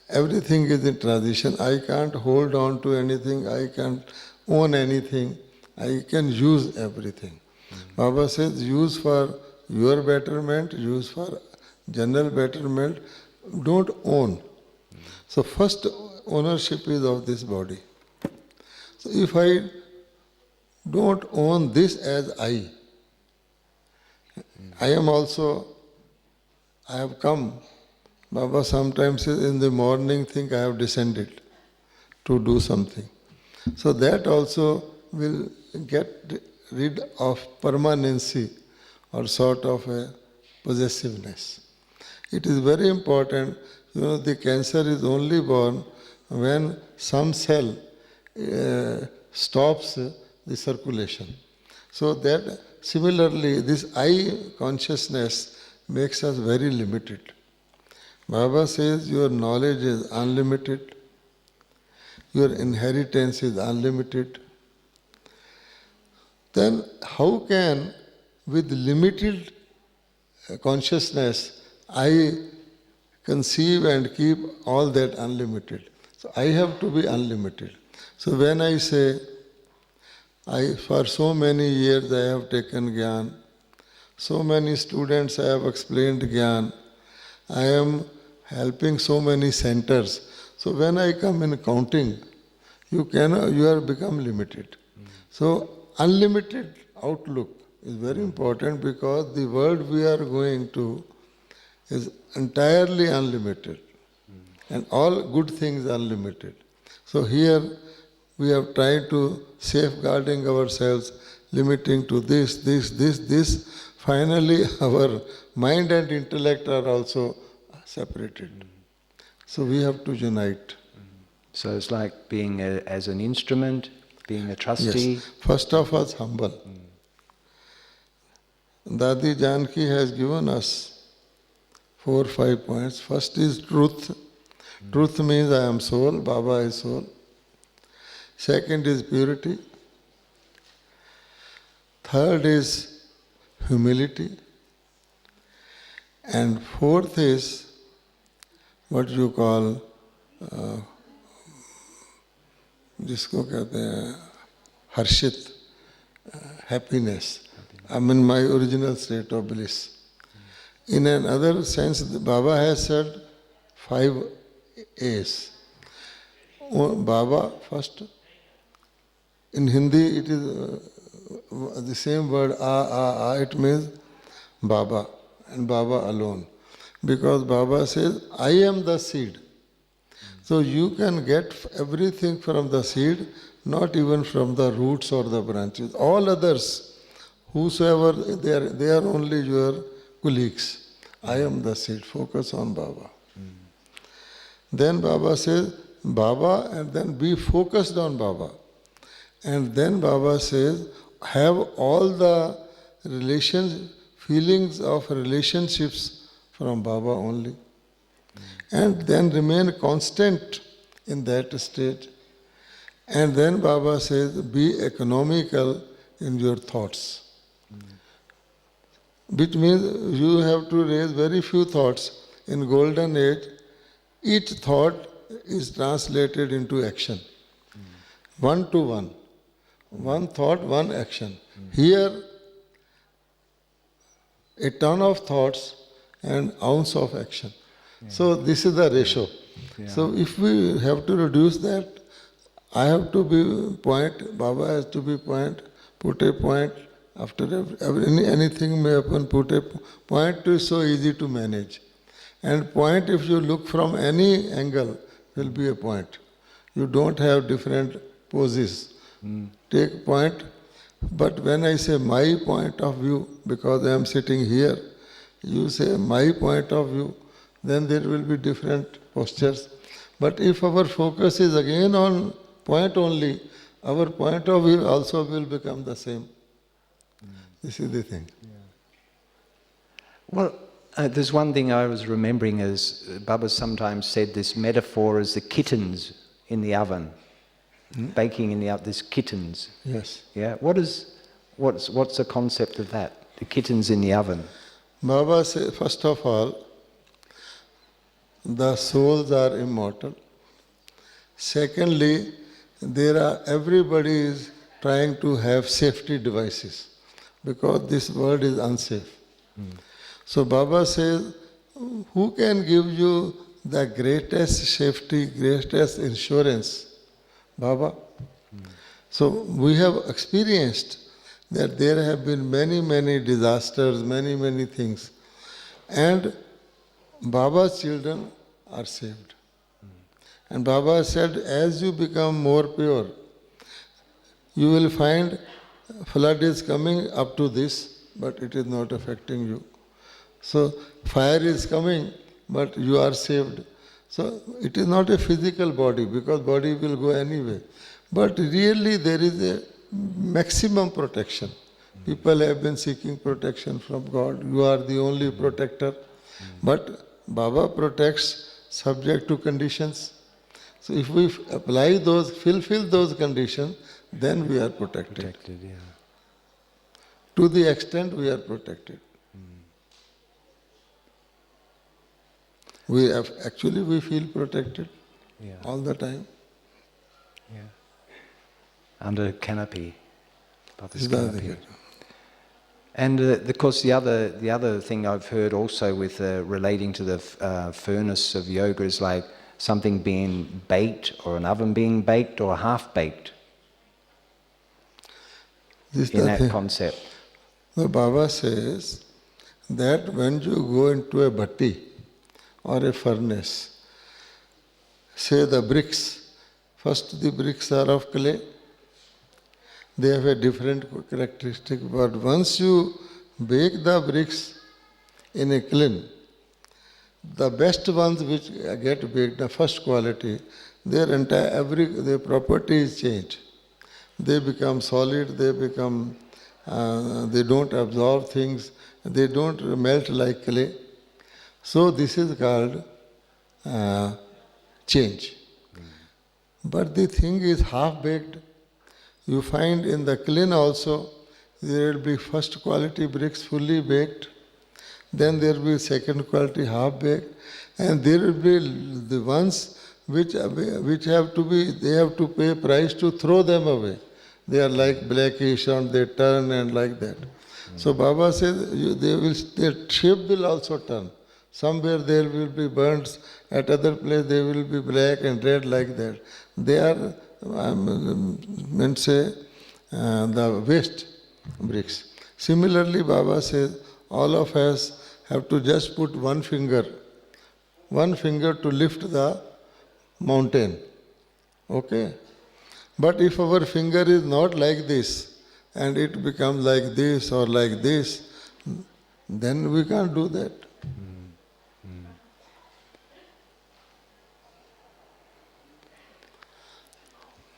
everything is in transition. I can't hold on to anything, I can't own anything, I can use everything. Baba says, use for your betterment, use for general betterment, don't own. So first ownership is of this body. So if I don't own this as I am also, I have come. Baba sometimes says in the morning think I have descended to do something. So that also will get rid of permanency or sort of a possessiveness. It is very important, the cancer is only born when some cell stops the circulation. So that similarly, this I consciousness makes us very limited. Baba says your knowledge is unlimited, your inheritance is unlimited. Then how can, with limited consciousness, I conceive and keep all that unlimited? So I have to be unlimited. So when I say, for so many years I have taken Gyan, so many students I have explained Gyan, I am helping so many centers. So when I come in counting, you are become limited. So unlimited outlook is very important because the world we are going to is entirely unlimited. And all good things are limited. So here we have tried to safeguarding ourselves, limiting to this. Finally our mind and intellect are also separated. So we have to unite. So it's like being as an instrument, being a trustee. Yes. First of all, humble. Dadi Janki has given us 4 or 5 points. First is truth. Truth means I am soul, Baba is soul. Second is purity. Third is humility. And fourth is what you call, जिसको कहते हैं हर्षित, happiness. I'm in my original state of bliss. In another sense, Baba has said 5 A's. Baba first. In Hindi it is the same word it means Baba and Baba alone. Because Baba says, I am the seed. So you can get everything from the seed, not even from the roots or the branches. All others, whosoever, they are only your colleagues. I am the seed. Focus on Baba. Then Baba says, Baba, and then be focused on Baba. And then Baba says, have all the feelings of relationships from Baba only. And then remain constant in that state. And then Baba says, be economical in your thoughts. Which means you have to raise very few thoughts. In golden age, each thought is translated into action. 1 to 1. One thought, one action. Here, a ton of thoughts and ounce of action. So this is the ratio. So if we have to reduce that, I have to be point, Baba has to be point, put a point, after anything may happen, put a point is so easy to manage. And point, if you look from any angle, will be a point. You don't have different poses. Take point, but when I say my point of view, because I am sitting here, you say my point of view, then there will be different postures. But if our focus is again on point only, our point of view also will become the same. This is the thing. Well, there's one thing I was remembering is Baba sometimes said this metaphor is the kittens in the oven. Baking in the oven, there's kittens. Yes. Yeah. What What's the concept of that? The kittens in the oven. Baba says, first of all, the souls are immortal. Secondly, everybody is trying to have safety devices because this world is unsafe. So Baba says, who can give you the greatest safety, greatest insurance? Baba. So we have experienced that there have been many, many disasters, many, many things. And Baba's children are saved. And Baba said, as you become more pure, you will find flood is coming up to this, but it is not affecting you. So fire is coming, but you are saved. So it is not a physical body, because body will go anyway. But really there is a maximum protection. People have been seeking protection from God. You are the only protector. But Baba protects subject to conditions. So if we apply those, fulfill those conditions, then we are protected. Yeah. To the extent we are protected. We feel protected all the time. Yeah. Under a canopy. Baba's Is that canopy. the- And of course, the other thing I've heard also with relating to the furnace of yoga is like something being baked, or an oven being baked, or half baked. This In the that thing. concept. The Baba says that when you go into a bhatti or a furnace, say the bricks, first the bricks are of clay, they have a different characteristic, but once you bake the bricks in a kiln, the best ones which get baked, the first quality, their property is changed. They become solid, they don't absorb things, they don't melt like clay. So this is called change. But the thing is half-baked. You find in the kiln also, there will be first quality bricks fully baked, then there will be second quality half-baked, and there will be the ones which have to be, they have to pay price to throw them away. They are like blackish and they turn and like that. So Baba says their shape will also turn. Somewhere there will be burnt, at other place they will be black and red like that. They are, the waste bricks. Similarly, Baba says all of us have to just put one finger to lift the mountain. Okay? But if our finger is not like this, and it becomes like this or like this, then we can't do that.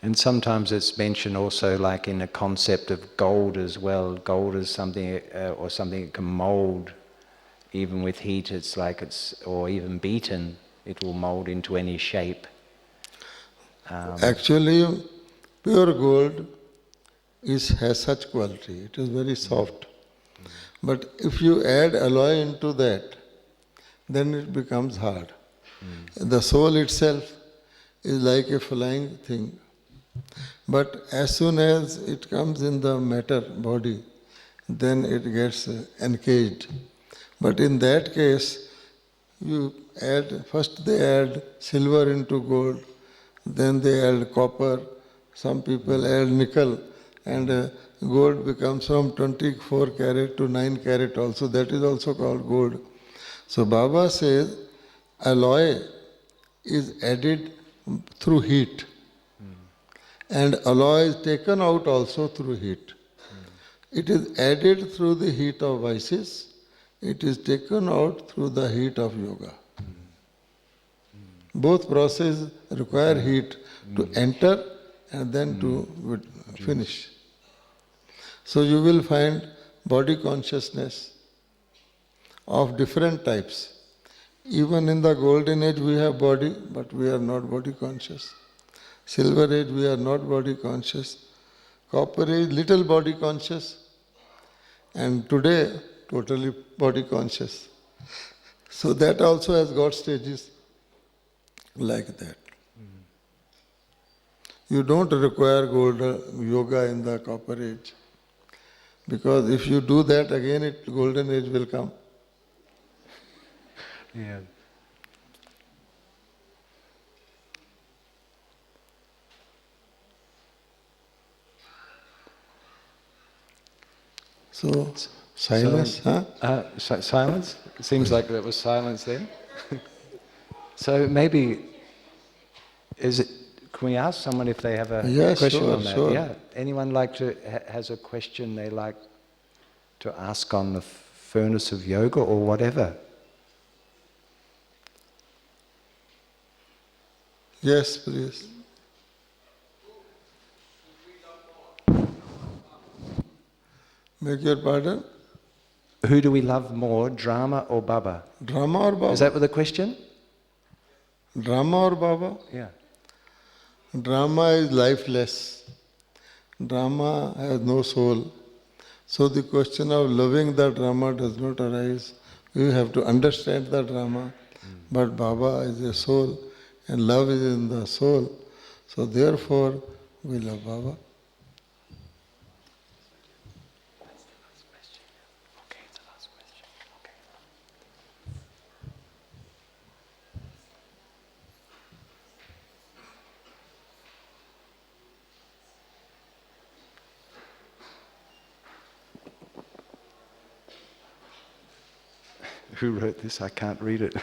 And sometimes it's mentioned also like in the concept of gold as well. Gold is something, or something that can mold, even with heat, or even beaten, it will mold into any shape. Actually, pure gold has such quality. It is very soft. But if you add alloy into that, then it becomes hard. The soul itself is like a flying thing. But as soon as it comes in the matter body, then it gets encaged. But in that case, first they add silver into gold, then they add copper, some people add nickel, and gold becomes from 24 carat to 9 carat also. That is also called gold. So Baba says alloy is added through heat. And alloy is taken out also through heat. It is added through the heat of vices. It is taken out through the heat of yoga. Both processes require heat to enter and then to finish. So you will find body consciousness of different types. Even in the golden age we have body, but we are not body conscious. Silver age we are not body conscious. Copper age little body conscious, and today totally body conscious. So that also has got stages like that. You don't require golden yoga in the copper age, because if you do that again, golden age will come. Yeah. So silence, huh? Silence? It seems like there was silence there. So maybe, can we ask someone if they have a Yeah, question sure, on that? sure. Yeah. Anyone has a question they like to ask on the furnace of yoga or whatever? Yes, please. Beg your pardon? Who do we love more, Drama or Baba? Drama or Baba? Is that the question? Drama or Baba? Yeah. Drama is lifeless. Drama has no soul. So the question of loving the drama does not arise. You have to understand the drama. But Baba is a soul and love is in the soul. So therefore we love Baba. Okay, the last question. Okay. Who wrote this? I can't read it.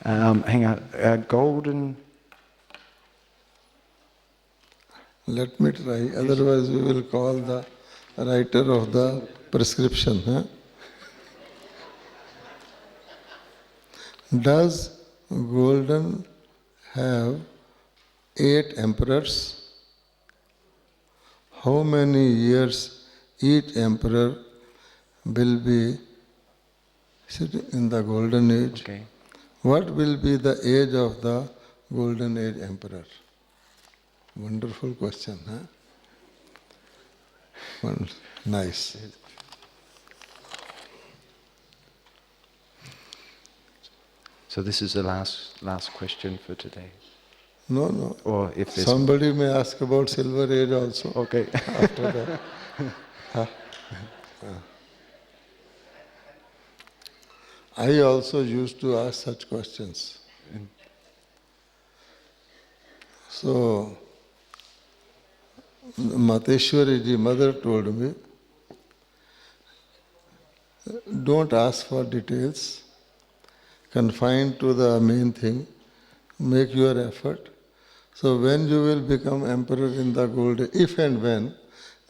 Hang on. Golden. Let me try, otherwise we will call the writer of the prescription. Huh? Does golden have 8 emperors? How many years each emperor will be sitting in the golden age? Okay. What will be the age of the golden age emperor? Wonderful question, huh? Nice. So this is the last question for today. No. Or if there's Somebody may ask about silver age also. Okay. After that. I also used to ask such questions. So, Mateshwari ji, mother told me, don't ask for details, confine to the main thing, make your effort. So when you will become emperor in the golden, if and when,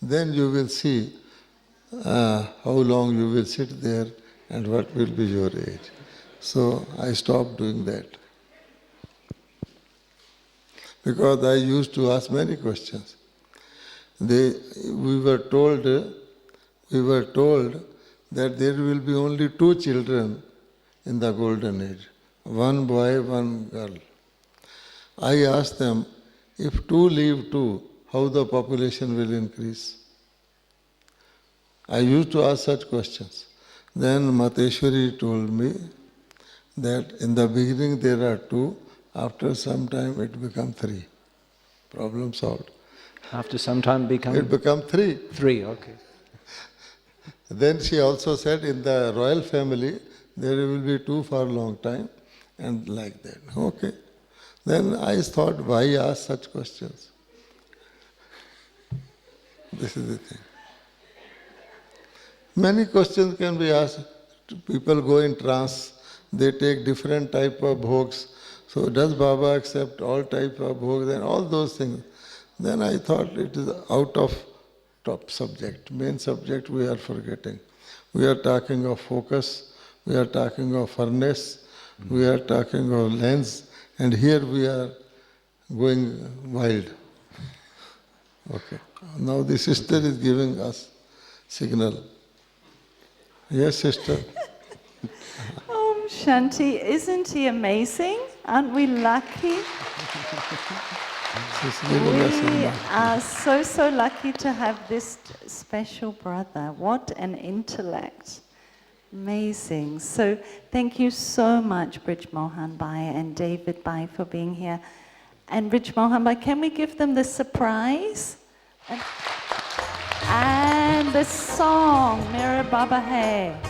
then you will see how long you will sit there and what will be your age. So I stopped doing that. Because I used to ask many questions. We were told that there will be only 2 children in the golden age, 1 boy, 1 girl. I asked them, if 2 leave 2, how the population will increase? I used to ask such questions. Then Mateshwari told me that in the beginning there are 2, after some time it becomes 3. Problem solved. After some time It becomes 3. 3, okay. Then she also said in the royal family there will be 2 for a long time and like that. Okay. Then I thought, why ask such questions? This is the thing. Many questions can be asked. People go in trance, they take different type of bhogs. So does Baba accept all type of bhogs and all those things? Then I thought it is out of top subject. Main subject we are forgetting. We are talking of focus, we are talking of furnace, we are talking of lens, and here we are going wild. Okay. Now the sister is giving us signal. Yes, sister. Shanti, isn't he amazing? Aren't we lucky? She's given us We a are so lucky to have this special brother. What an intellect. Amazing. So thank you so much, Brij Mohan Bhai and David Bhai, for being here. And Brij Mohan Bhai, can we give them the surprise? And the song, Mera Baba Hai.